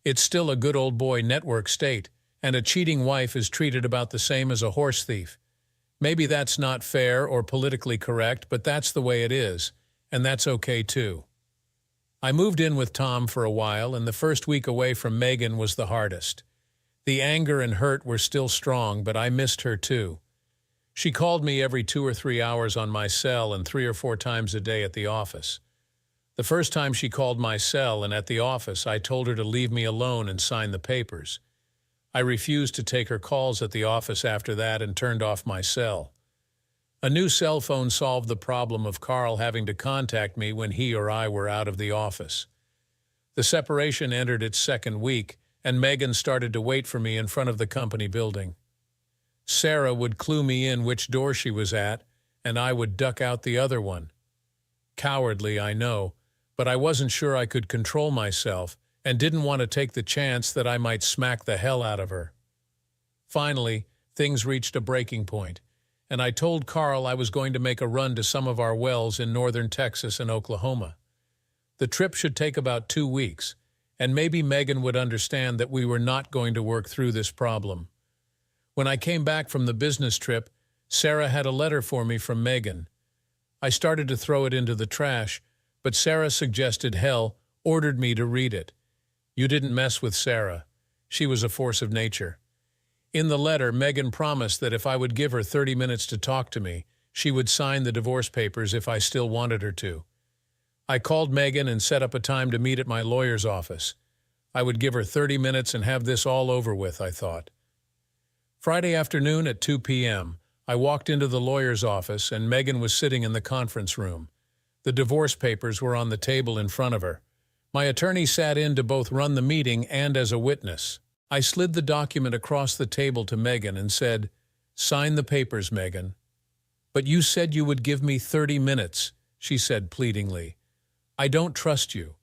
It's still a good old boy network state, and a cheating wife is treated about the same as a horse thief. Maybe that's not fair or politically correct, but that's the way it is, and that's okay too. I moved in with Tom for a while, and the first week away from Megan was the hardest. The anger and hurt were still strong, but I missed her too. She called me every 2 or 3 hours on my cell and 3 or 4 times a day at the office. The first time she called my cell and at the office, I told her to leave me alone and sign the papers. I refused to take her calls at the office after that and turned off my cell. A new cell phone solved the problem of Carl having to contact me when he or I were out of the office. The separation entered its 2nd week, and Megan started to wait for me in front of the company building. Sarah would clue me in which door she was at, and I would duck out the other one. Cowardly, I know, but I wasn't sure I could control myself and didn't want to take the chance that I might smack the hell out of her. Finally, things reached a breaking point, and I told Carl I was going to make a run to some of our wells in northern Texas and Oklahoma. The trip should take about 2 weeks, and maybe Megan would understand that we were not going to work through this problem. When I came back from the business trip, Sarah had a letter for me from Megan. I started to throw it into the trash, but Sarah suggested hell, ordered me to read it. You didn't mess with Sarah. She was a force of nature. In the letter, Megan promised that if I would give her 30 minutes to talk to me, she would sign the divorce papers if I still wanted her to. I called Megan and set up a time to meet at my lawyer's office. I would give her 30 minutes and have this all over with, I thought. Friday afternoon at 2 p.m., I walked into the lawyer's office and Megan was sitting in the conference room. The divorce papers were on the table in front of her. My attorney sat in to both run the meeting and as a witness. I slid the document across the table to Megan and said, "Sign the papers, Megan." "But you said you would give me 30 minutes, she said pleadingly. "I don't trust you.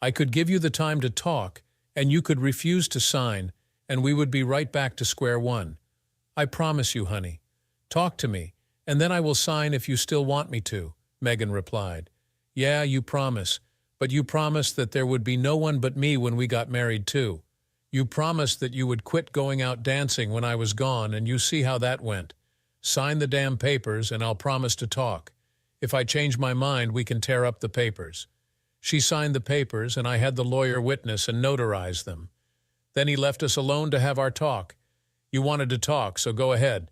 I could give you the time to talk, and you could refuse to sign, and we would be right back to square one. I promise you, honey. Talk to me, and then I will sign if you still want me to," Megan replied. "Yeah, you promise, but you promised that there would be no one but me when we got married too. You promised that you would quit going out dancing when I was gone, and you see how that went. Sign the damn papers, and I'll promise to talk. If I change my mind, we can tear up the papers." She signed the papers, and I had the lawyer witness and notarize them. Then he left us alone to have our talk. "You wanted to talk, so go ahead."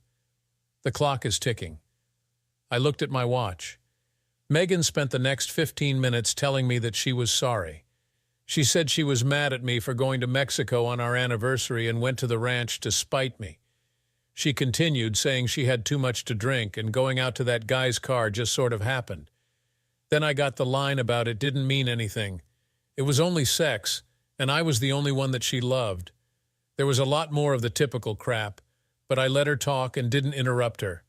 The clock is ticking. I looked at my watch. Megan spent the next 15 minutes telling me that she was sorry. She said she was mad at me for going to Mexico on our anniversary and went to the ranch to spite me. She continued, saying she had too much to drink and going out to that guy's car just sort of happened. Then I got the line about it didn't mean anything. It was only sex, and I was the only one that she loved. There was a lot more of the typical crap, but I let her talk and didn't interrupt her.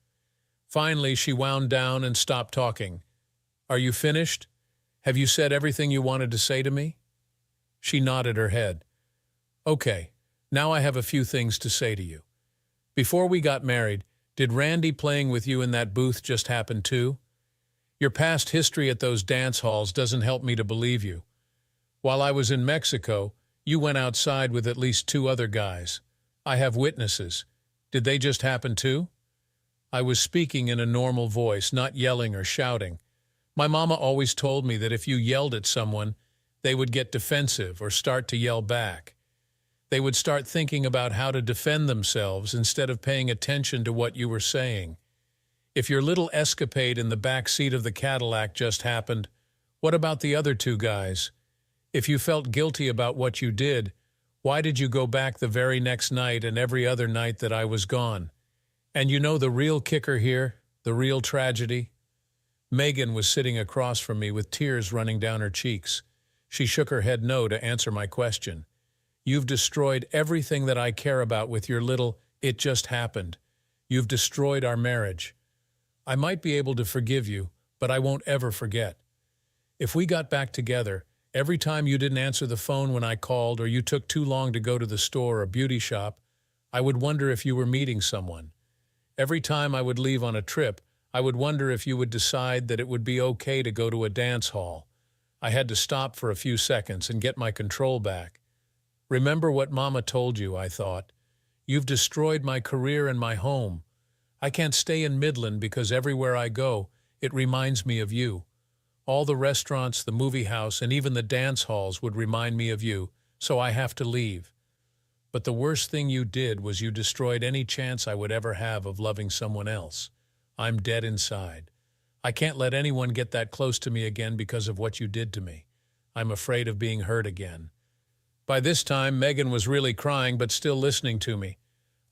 Finally, she wound down and stopped talking. "Are you finished? Have you said everything you wanted to say to me?" She nodded her head. "Okay, now I have a few things to say to you. Before we got married, did Randy playing with you in that booth just happen too? Your past history at those dance halls doesn't help me to believe you. While I was in Mexico, you went outside with at least 2 other guys. I have witnesses. Did they just happen too?" I was speaking in a normal voice, not yelling or shouting. My mama always told me that if you yelled at someone, they would get defensive or start to yell back. They would start thinking about how to defend themselves instead of paying attention to what you were saying. If your little escapade in the back seat of the Cadillac just happened, what about the other 2 guys? If you felt guilty about what you did, why did you go back the very next night and every other night that I was gone? And you know the real kicker here, the real tragedy? Megan was sitting across from me with tears running down her cheeks. She shook her head no to answer my question. "You've destroyed everything that I care about with your little, 'it just happened.' You've destroyed our marriage. I might be able to forgive you, but I won't ever forget. If we got back together, every time you didn't answer the phone when I called or you took too long to go to the store or beauty shop, I would wonder if you were meeting someone. Every time I would leave on a trip, I would wonder if you would decide that it would be okay to go to a dance hall. I had to stop for a few seconds and get my control back. Remember what Mama told you, I thought. You've destroyed my career and my home. I can't stay in Midland because everywhere I go, it reminds me of you. All the restaurants, the movie house, and even the dance halls would remind me of you, so I have to leave. But the worst thing you did was you destroyed any chance I would ever have of loving someone else. I'm dead inside. I can't let anyone get that close to me again because of what you did to me. I'm afraid of being hurt again." By this time, Megan was really crying but still listening to me.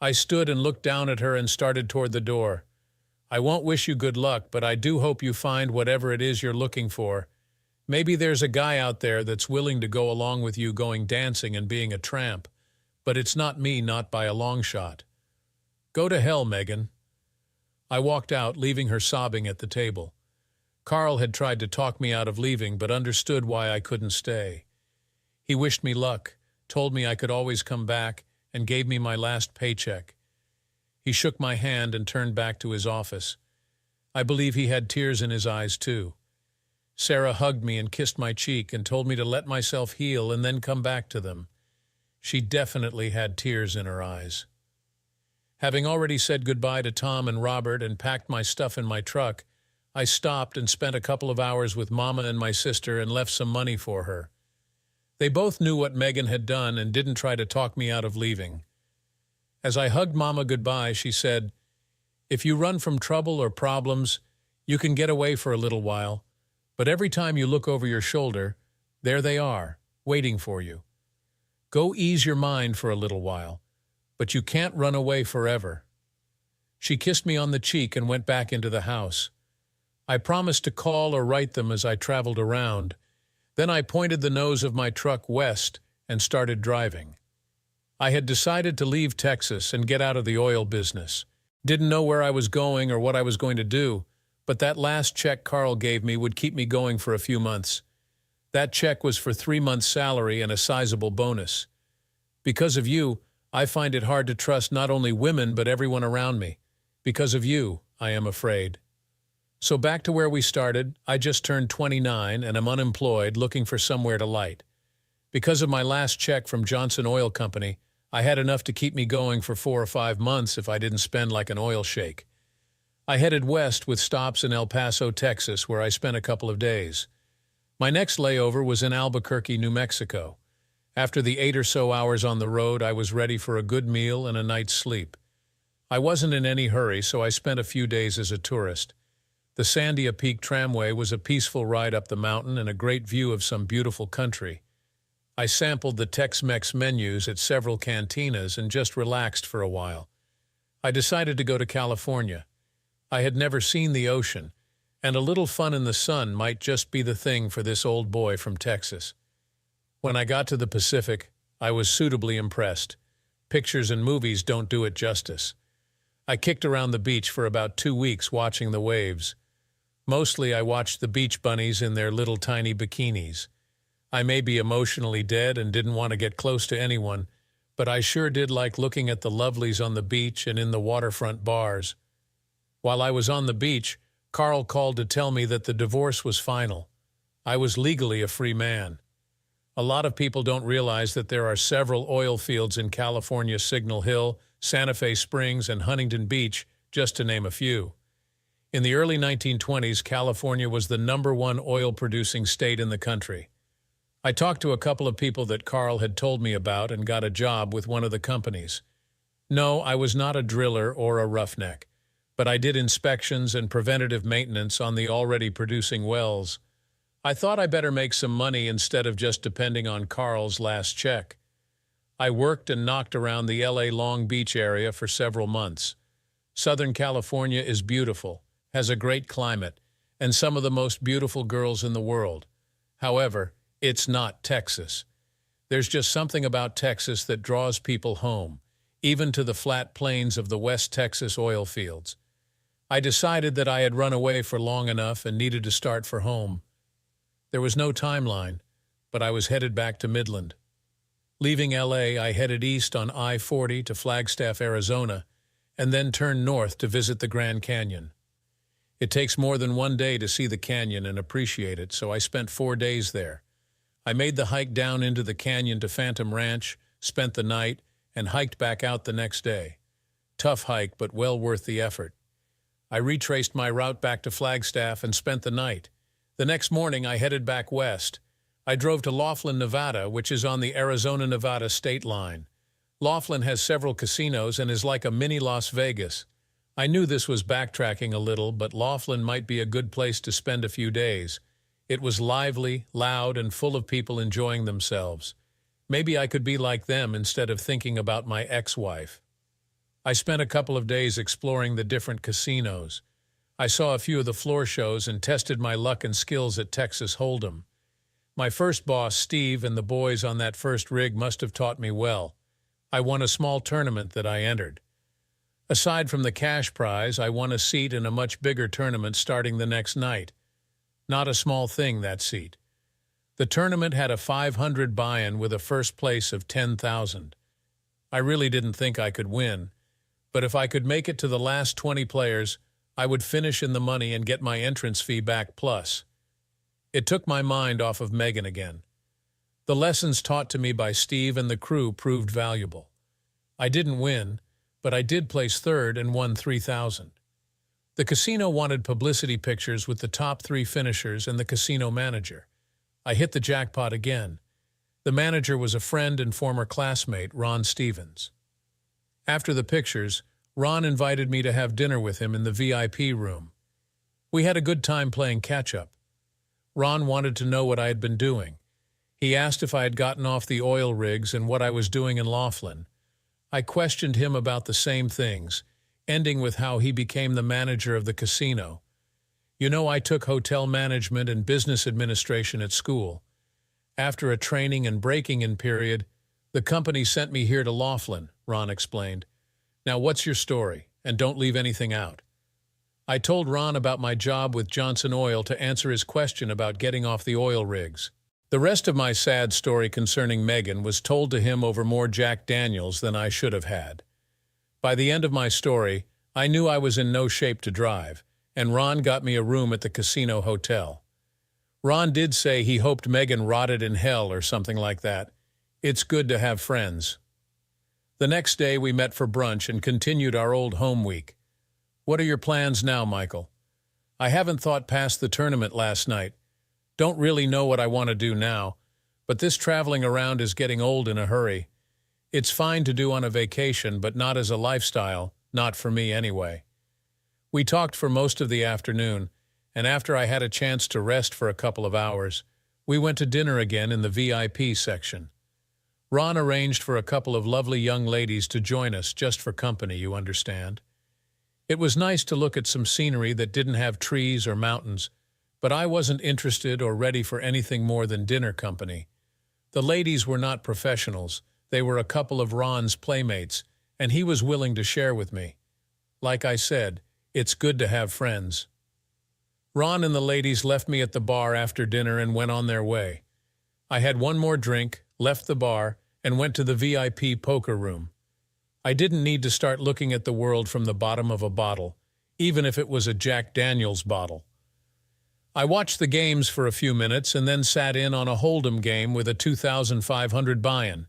I stood and looked down at her and started toward the door. "I won't wish you good luck, but I do hope you find whatever it is you're looking for. Maybe there's a guy out there that's willing to go along with you going dancing and being a tramp, but it's not me, not by a long shot. Go to hell, Megan." I walked out, leaving her sobbing at the table. Carl had tried to talk me out of leaving, but understood why I couldn't stay. He wished me luck, told me I could always come back, and gave me my last paycheck. He shook my hand and turned back to his office. I believe he had tears in his eyes, too. Sarah hugged me and kissed my cheek and told me to let myself heal and then come back to them. She definitely had tears in her eyes. Having already said goodbye to Tom and Robert and packed my stuff in my truck, I stopped and spent a couple of hours with Mama and my sister and left some money for her. They both knew what Megan had done and didn't try to talk me out of leaving. As I hugged Mama goodbye, she said, "If you run from trouble or problems, you can get away for a little while, but every time you look over your shoulder, there they are, waiting for you. Go ease your mind for a little while, but you can't run away forever." She kissed me on the cheek and went back into the house. I promised to call or write them as I traveled around. Then I pointed the nose of my truck west and started driving. I had decided to leave Texas and get out of the oil business. Didn't know where I was going or what I was going to do, but that last check Carl gave me would keep me going for a few months. That check was for 3 months' salary and a sizable bonus. Because of you, I find it hard to trust not only women but everyone around me. Because of you, I am afraid. So back to where we started, I just turned 29 and am unemployed, looking for somewhere to light. Because of my last check from Johnson Oil Company, I had enough to keep me going for 4 or 5 months if I didn't spend like an oil sheik. I headed west with stops in El Paso, Texas, where I spent a couple of days. My next layover was in Albuquerque, New Mexico. After the 8 or so hours on the road, I was ready for a good meal and a night's sleep. I wasn't in any hurry, so I spent a few days as a tourist. The Sandia Peak Tramway was a peaceful ride up the mountain and a great view of some beautiful country. I sampled the Tex-Mex menus at several cantinas and just relaxed for a while. I decided to go to California. I had never seen the ocean, and a little fun in the sun might just be the thing for this old boy from Texas. When I got to the Pacific, I was suitably impressed. Pictures and movies don't do it justice. I kicked around the beach for about 2 weeks watching the waves. Mostly I watched the beach bunnies in their little tiny bikinis. I may be emotionally dead and didn't want to get close to anyone, but I sure did like looking at the lovelies on the beach and in the waterfront bars. While I was on the beach, Carl called to tell me that the divorce was final. I was legally a free man. A lot of people don't realize that there are several oil fields in California: Signal Hill, Santa Fe Springs, and Huntington Beach, just to name a few. In the early 1920s, California was the #1 oil-producing state in the country. I talked to a couple of people that Carl had told me about and got a job with one of the companies. No, I was not a driller or a roughneck, but I did inspections and preventative maintenance on the already producing wells. I thought I better make some money instead of just depending on Carl's last check. I worked and knocked around the LA Long Beach area for several months. Southern California is beautiful, has a great climate, and some of the most beautiful girls in the world. However, it's not Texas. There's just something about Texas that draws people home, even to the flat plains of the West Texas oil fields. I decided that I had run away for long enough and needed to start for home. There was no timeline, but I was headed back to Midland. Leaving LA, I headed east on I-40 to Flagstaff, Arizona, and then turned north to visit the Grand Canyon. It takes more than 1 day to see the canyon and appreciate it, so I spent 4 days there. I made the hike down into the canyon to Phantom Ranch, spent the night, and hiked back out the next day. Tough hike, but well worth the effort. I retraced my route back to Flagstaff and spent the night. The next morning, I headed back west. I drove to Laughlin, Nevada, which is on the Arizona-Nevada state line. Laughlin has several casinos and is like a mini Las Vegas. I knew this was backtracking a little, but Laughlin might be a good place to spend a few days. It was lively, loud, and full of people enjoying themselves. Maybe I could be like them instead of thinking about my ex-wife. I spent a couple of days exploring the different casinos. I saw a few of the floor shows and tested my luck and skills at Texas Hold'em. My first boss, Steve, and the boys on that first rig must have taught me well. I won a small tournament that I entered. Aside from the cash prize, I won a seat in a much bigger tournament starting the next night. Not a small thing, that seat. The tournament had a 500 buy-in with a first place of 10,000. I really didn't think I could win, but if I could make it to the last 20 players, I would finish in the money and get my entrance fee back plus. It took my mind off of Megan again. The lessons taught to me by Steve and the crew proved valuable. I didn't win, but I did place third and won 3,000. The casino wanted publicity pictures with the top 3 finishers and the casino manager. I hit the jackpot again. The manager was a friend and former classmate, Ron Stevens. After the pictures, Ron invited me to have dinner with him in the VIP room. We had a good time playing catch-up. Ron wanted to know what I had been doing. He asked if I had gotten off the oil rigs and what I was doing in Laughlin. I questioned him about the same things, ending with how he became the manager of the casino. You know, I took hotel management and business administration at school. After a training and breaking-in period, the company sent me here to Laughlin, Ron explained. Now what's your story? And don't leave anything out. I told Ron about my job with Johnson Oil to answer his question about getting off the oil rigs. The rest of my sad story concerning Megan was told to him over more Jack Daniels than I should have had. By the end of my story, I knew I was in no shape to drive, and Ron got me a room at the casino hotel. Ron did say he hoped Megan rotted in hell or something like that. It's good to have friends. The next day we met for brunch and continued our old home week. What are your plans now, Michael? I haven't thought past the tournament last night. Don't really know what I want to do now, but this traveling around is getting old in a hurry. It's fine to do on a vacation, but not as a lifestyle, not for me anyway. We talked for most of the afternoon, and after I had a chance to rest for a couple of hours, we went to dinner again in the VIP section. Ron arranged for a couple of lovely young ladies to join us just for company, you understand. It was nice to look at some scenery that didn't have trees or mountains, but I wasn't interested or ready for anything more than dinner company. The ladies were not professionals. They were a couple of Ron's playmates, and he was willing to share with me. Like I said, it's good to have friends. Ron and the ladies left me at the bar after dinner and went on their way. I had one more drink, left the bar, and went to the VIP poker room. I didn't need to start looking at the world from the bottom of a bottle, even if it was a Jack Daniels bottle. I watched the games for a few minutes and then sat in on a hold'em game with a 2,500 buy-in.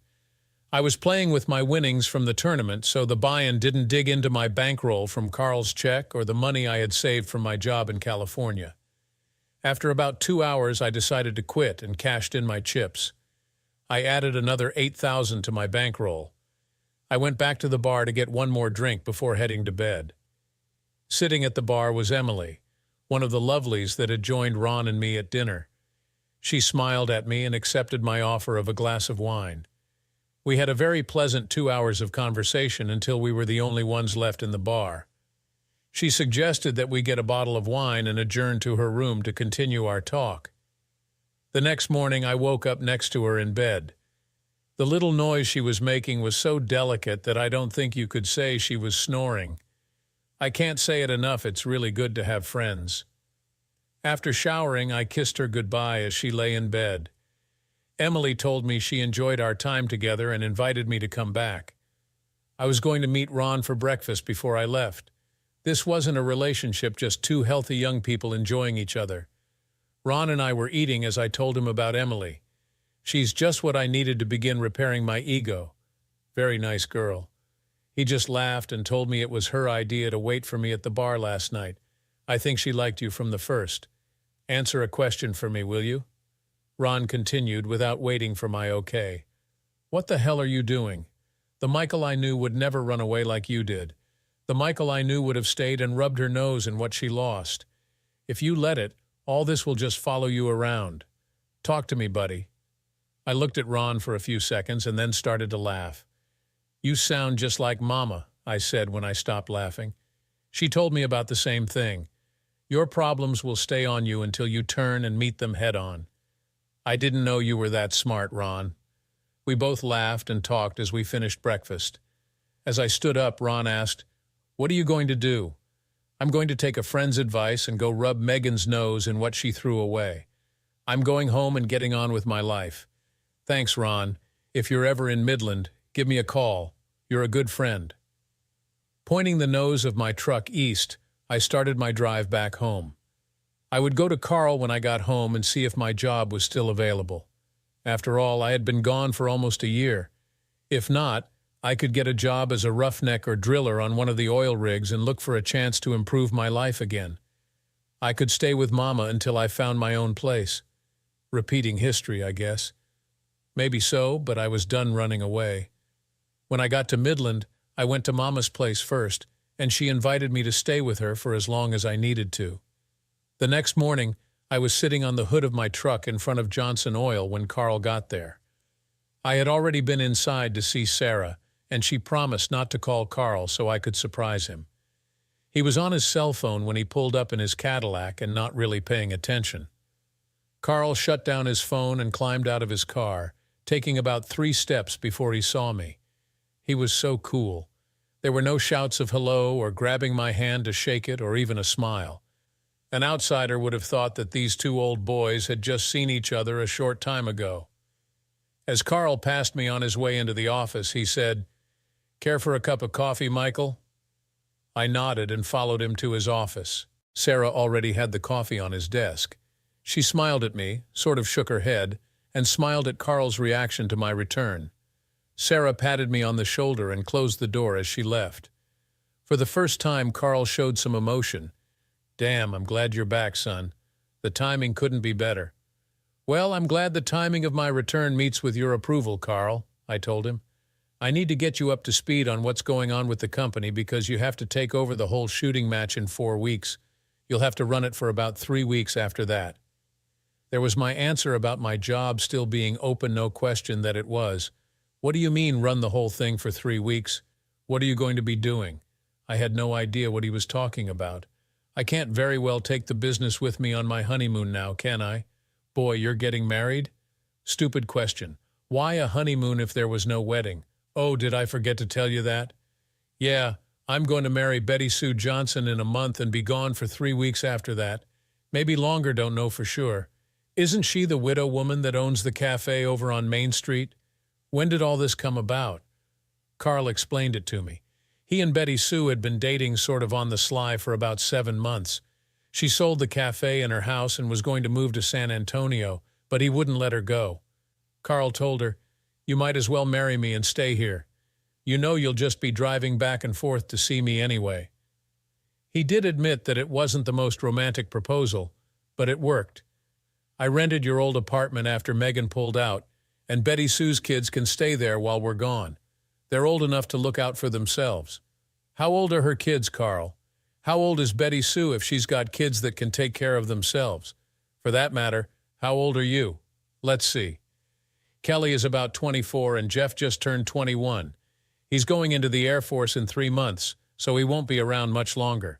I was playing with my winnings from the tournament, so the buy-in didn't dig into my bankroll from Carl's check or the money I had saved from my job in California. After about 2 hours, I decided to quit and cashed in my chips. I added another 8,000 to my bankroll. I went back to the bar to get one more drink before heading to bed. Sitting at the bar was Emily, one of the lovelies that had joined Ron and me at dinner. She smiled at me and accepted my offer of a glass of wine. We had a very pleasant 2 hours of conversation until we were the only ones left in the bar. She suggested that we get a bottle of wine and adjourn to her room to continue our talk. The next morning I woke up next to her in bed. The little noise she was making was so delicate that I don't think you could say she was snoring. I can't say it enough, it's really good to have friends. After showering, I kissed her goodbye as she lay in bed. Emily told me she enjoyed our time together and invited me to come back. I was going to meet Ron for breakfast before I left. This wasn't a relationship, just two healthy young people enjoying each other. Ron and I were eating as I told him about Emily. She's just what I needed to begin repairing my ego. Very nice girl. He just laughed and told me it was her idea to wait for me at the bar last night. I think she liked you from the first. Answer a question for me, will you? Ron continued without waiting for my okay. What the hell are you doing? The Michael I knew would never run away like you did. The Michael I knew would have stayed and rubbed her nose in what she lost. If you let it, all this will just follow you around. Talk to me, buddy. I looked at Ron for a few seconds and then started to laugh. You sound just like Mama, I said when I stopped laughing. She told me about the same thing. Your problems will stay on you until you turn and meet them head on. I didn't know you were that smart, Ron. We both laughed and talked as we finished breakfast. As I stood up, Ron asked, "What are you going to do?" "I'm going to take a friend's advice and go rub Megan's nose in what she threw away. I'm going home and getting on with my life. Thanks, Ron. If you're ever in Midland, give me a call. You're a good friend." Pointing the nose of my truck east, I started my drive back home. I would go to Carl when I got home and see if my job was still available. After all, I had been gone for almost a year. If not, I could get a job as a roughneck or driller on one of the oil rigs and look for a chance to improve my life again. I could stay with Mama until I found my own place. Repeating history, I guess. Maybe so, but I was done running away. When I got to Midland, I went to Mama's place first, and she invited me to stay with her for as long as I needed to. The next morning, I was sitting on the hood of my truck in front of Johnson Oil when Carl got there. I had already been inside to see Sarah, and she promised not to call Carl so I could surprise him. He was on his cell phone when he pulled up in his Cadillac and not really paying attention. Carl shut down his phone and climbed out of his car, taking about 3 steps before he saw me. He was so cool. There were no shouts of hello or grabbing my hand to shake it or even a smile. An outsider would have thought that these two old boys had just seen each other a short time ago. As Carl passed me on his way into the office, he said, "Care for a cup of coffee, Michael?" I nodded and followed him to his office. Sarah already had the coffee on his desk. She smiled at me, sort of shook her head, and smiled at Carl's reaction to my return. Sarah patted me on the shoulder and closed the door as she left. For the first time, Carl showed some emotion. "Damn, I'm glad you're back, son. The timing couldn't be better." "Well, I'm glad the timing of my return meets with your approval, Carl," I told him. "I need to get you up to speed on what's going on with the company because you have to take over the whole shooting match in 4 weeks. You'll have to run it for about 3 weeks after that." There was my answer about my job still being open, no question that it was. "What do you mean, run the whole thing for 3 weeks? What are you going to be doing?" I had no idea what he was talking about. "I can't very well take the business with me on my honeymoon now, can I?" "Boy, you're getting married?" "Stupid question. Why a honeymoon if there was no wedding?" "Oh, did I forget to tell you that?" "Yeah, I'm going to marry Betty Sue Johnson in a month and be gone for 3 weeks after that. Maybe longer, don't know for sure. Isn't she the widow woman that owns the cafe over on Main Street?" "When did all this come about?" Carl explained it to me. He and Betty Sue had been dating sort of on the sly for about 7 months. She sold the cafe and her house and was going to move to San Antonio, but he wouldn't let her go. Carl told her, "You might as well marry me and stay here. You know you'll just be driving back and forth to see me anyway." He did admit that it wasn't the most romantic proposal, but it worked. "I rented your old apartment after Megan pulled out, and Betty Sue's kids can stay there while we're gone. They're old enough to look out for themselves." "How old are her kids, Carl? How old is Betty Sue if she's got kids that can take care of themselves? For that matter, how old are you? Let's see. Kelly is about 24 and Jeff just turned 21. He's going into the Air Force in 3 months, so he won't be around much longer.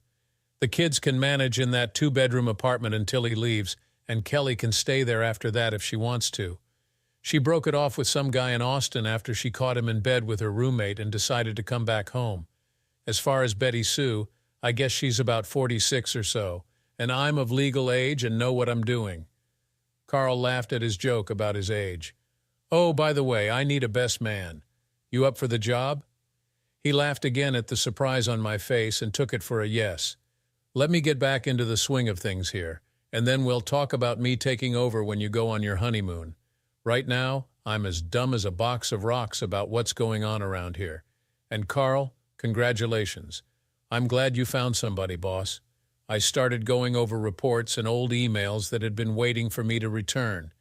The kids can manage in that 2-bedroom apartment until he leaves, and Kelly can stay there after that if she wants to. She broke it off with some guy in Austin after she caught him in bed with her roommate and decided to come back home. As far as Betty Sue, I guess she's about 46 or so, and I'm of legal age and know what I'm doing." Carl laughed at his joke about his age. "Oh, by the way, I need a best man. You up for the job?" He laughed again at the surprise on my face and took it for a yes. "Let me get back into the swing of things here, and then we'll talk about me taking over when you go on your honeymoon. Right now, I'm as dumb as a box of rocks about what's going on around here. And Carl, congratulations. I'm glad you found somebody, boss." I started going over reports and old emails that had been waiting for me to return.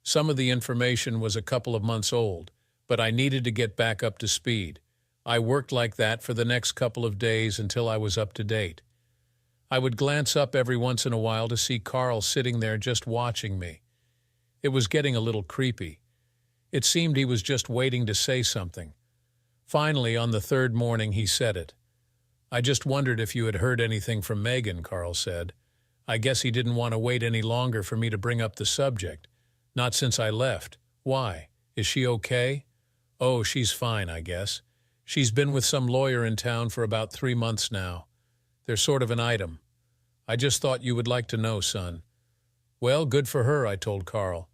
Some of the information was a couple of months old, but I needed to get back up to speed. I worked like that for the next couple of days until I was up to date. I would glance up every once in a while to see Carl sitting there just watching me. It was getting a little creepy. It seemed he was just waiting to say something. Finally, on the 3rd morning, he said it. "I just wondered if you had heard anything from Megan," Carl said. "I guess he didn't want to wait any longer for me to bring up the subject. Not since I left. Why? Is she okay?" "Oh, she's fine, I guess. She's been with some lawyer in town for about 3 months now. They're sort of an item. I just thought you would like to know, son." "Well, good for her," I told Carl.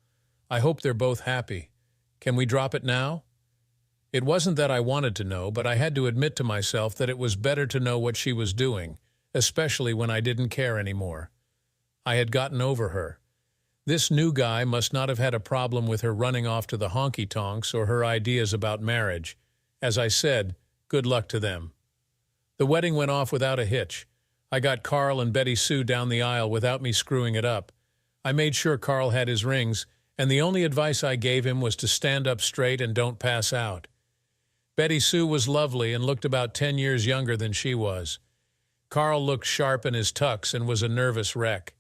"I hope they're both happy. Can we drop it now?" It wasn't that I wanted to know, but I had to admit to myself that it was better to know what she was doing, especially when I didn't care anymore. I had gotten over her. This new guy must not have had a problem with her running off to the honky-tonks or her ideas about marriage. As I said, good luck to them. The wedding went off without a hitch. I got Carl and Betty Sue down the aisle without me screwing it up. I made sure Carl had his rings, and the only advice I gave him was to stand up straight and don't pass out. Betty Sue was lovely and looked about 10 years younger than she was. Carl looked sharp in his tux and was a nervous wreck.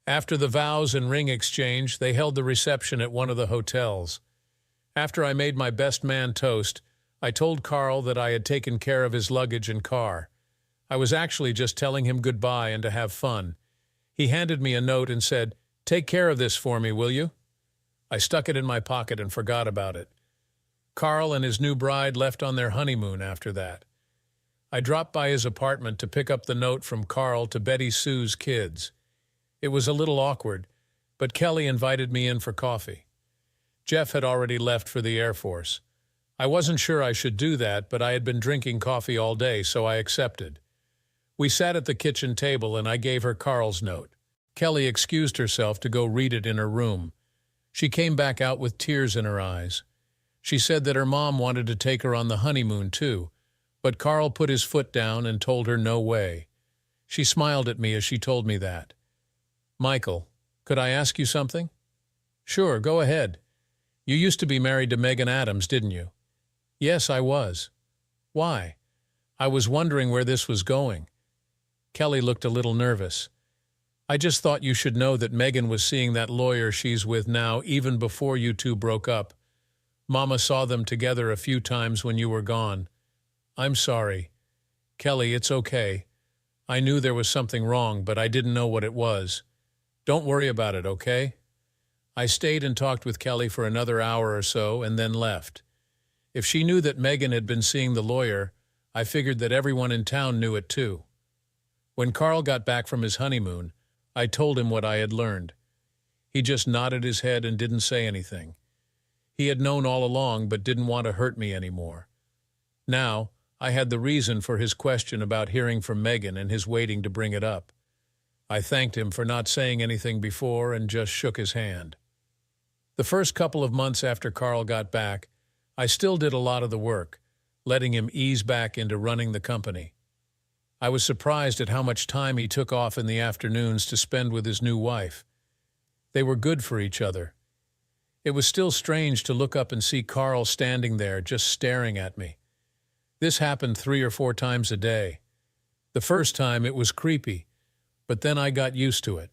After the vows and ring exchange, they held the reception at one of the hotels. After I made my best man toast, I told Carl that I had taken care of his luggage and car. I was actually just telling him goodbye and to have fun. He handed me a note and said, "Take care of this for me, will you?" I stuck it in my pocket and forgot about it. Carl and his new bride left on their honeymoon after that. I dropped by his apartment to pick up the note from Carl to Betty Sue's kids. It was a little awkward, but Kelly invited me in for coffee. Jeff had already left for the Air Force. I wasn't sure I should do that, but I had been drinking coffee all day, so I accepted. We sat at the kitchen table and I gave her Carl's note. Kelly excused herself to go read it in her room. She came back out with tears in her eyes. She said that her mom wanted to take her on the honeymoon too, but Carl put his foot down and told her no way. She smiled at me as she told me that. "Michael, could I ask you something?" "Sure, go ahead. You used to be married to Megan Adams, didn't you?" "Yes, I was." "Why?" I was wondering where this was going. Kelly looked a little nervous. "I just thought you should know that Megan was seeing that lawyer she's with now even before you two broke up. Mama saw them together a few times when you were gone." "I'm sorry." "Kelly, it's okay. I knew there was something wrong, but I didn't know what it was. Don't worry about it, okay?" I stayed and talked with Kelly for another hour or so and then left. If she knew that Megan had been seeing the lawyer, I figured that everyone in town knew it too. When Carl got back from his honeymoon, I told him what I had learned. He just nodded his head and didn't say anything. He had known all along but didn't want to hurt me anymore. Now, I had the reason for his question about hearing from Megan and his waiting to bring it up. I thanked him for not saying anything before and just shook his hand. The first couple of months after Carl got back, I still did a lot of the work, letting him ease back into running the company. I was surprised at how much time he took off in the afternoons to spend with his new wife. They were good for each other. It was still strange to look up and see Carl standing there just staring at me. This happened 3 or 4 times a day. The first time it was creepy, but then I got used to it.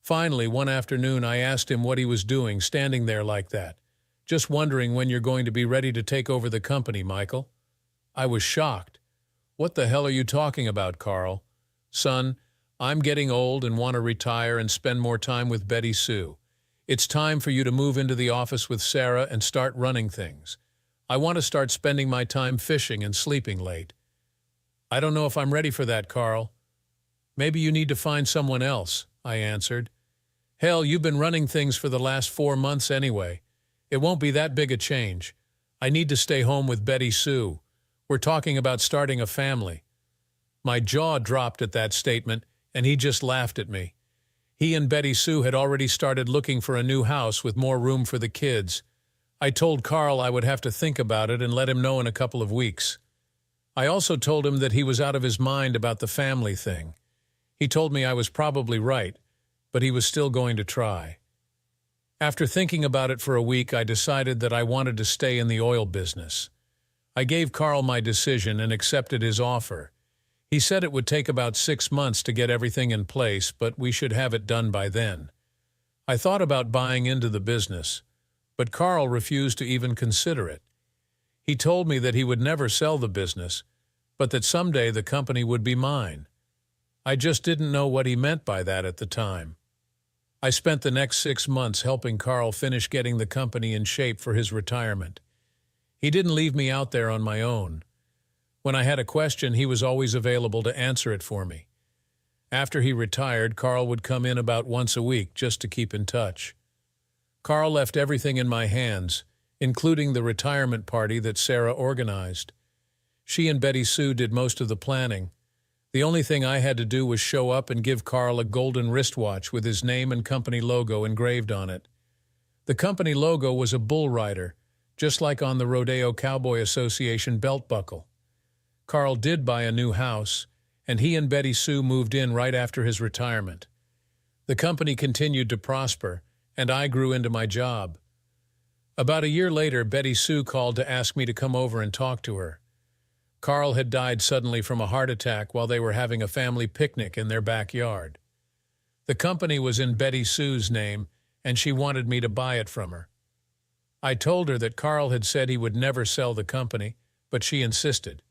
Finally, one afternoon I asked him what he was doing standing there like that. "Just wondering when you're going to be ready to take over the company, Michael." I was shocked. "What the hell are you talking about, Carl?" "Son, I'm getting old and want to retire and spend more time with Betty Sue. It's time for you to move into the office with Sarah and start running things. I want to start spending my time fishing and sleeping late." "I don't know if I'm ready for that, Carl." "Maybe you need to find someone else," I answered. "Hell, you've been running things for the last 4 months anyway. It won't be that big a change. I need to stay home with Betty Sue. We're talking about starting a family." My jaw dropped at that statement, and he just laughed at me. He and Betty Sue had already started looking for a new house with more room for the kids. I told Carl I would have to think about it and let him know in a couple of weeks. I also told him that he was out of his mind about the family thing. He told me I was probably right, but he was still going to try. After thinking about it for a week, I decided that I wanted to stay in the oil business. I gave Carl my decision and accepted his offer. He said it would take about 6 months to get everything in place, but we should have it done by then. I thought about buying into the business, but Carl refused to even consider it. He told me that he would never sell the business, but that someday the company would be mine. I just didn't know what he meant by that at the time. I spent the next 6 months helping Carl finish getting the company in shape for his retirement. He didn't leave me out there on my own. When I had a question, he was always available to answer it for me. After he retired, Carl would come in about once a week just to keep in touch. Carl left everything in my hands, including the retirement party that Sarah organized. She and Betty Sue did most of the planning. The only thing I had to do was show up and give Carl a golden wristwatch with his name and company logo engraved on it. The company logo was a bull rider, just like on the Rodeo Cowboy Association belt buckle. Carl did buy a new house, and he and Betty Sue moved in right after his retirement. The company continued to prosper, and I grew into my job. About a year later, Betty Sue called to ask me to come over and talk to her. Carl had died suddenly from a heart attack while they were having a family picnic in their backyard. The company was in Betty Sue's name, and she wanted me to buy it from her. I told her that Carl had said he would never sell the company, but she insisted.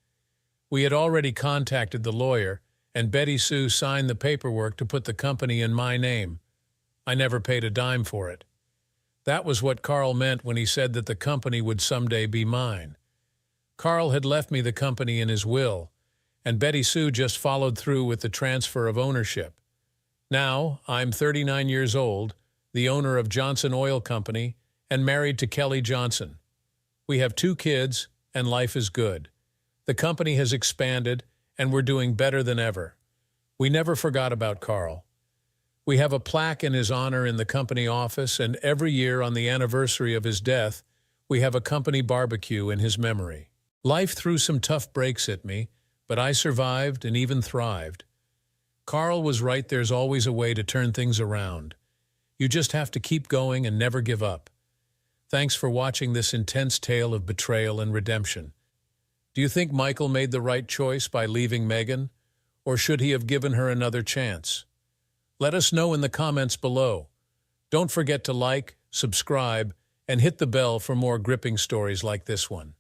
We had already contacted the lawyer, and Betty Sue signed the paperwork to put the company in my name. I never paid a dime for it. That was what Carl meant when he said that the company would someday be mine. Carl had left me the company in his will, and Betty Sue just followed through with the transfer of ownership. Now, I'm 39 years old, the owner of Johnson Oil Company, and married to Kelly Johnson. We have 2 kids, and life is good. The company has expanded, and we're doing better than ever. We never forgot about Carl. We have a plaque in his honor in the company office, and every year on the anniversary of his death, we have a company barbecue in his memory. Life threw some tough breaks at me, but I survived and even thrived. Carl was right, there's always a way to turn things around. You just have to keep going and never give up. Thanks for watching this intense tale of betrayal and redemption. Do you think Michael made the right choice by leaving Megan, or should he have given her another chance? Let us know in the comments below. Don't forget to like, subscribe, and hit the bell for more gripping stories like this one.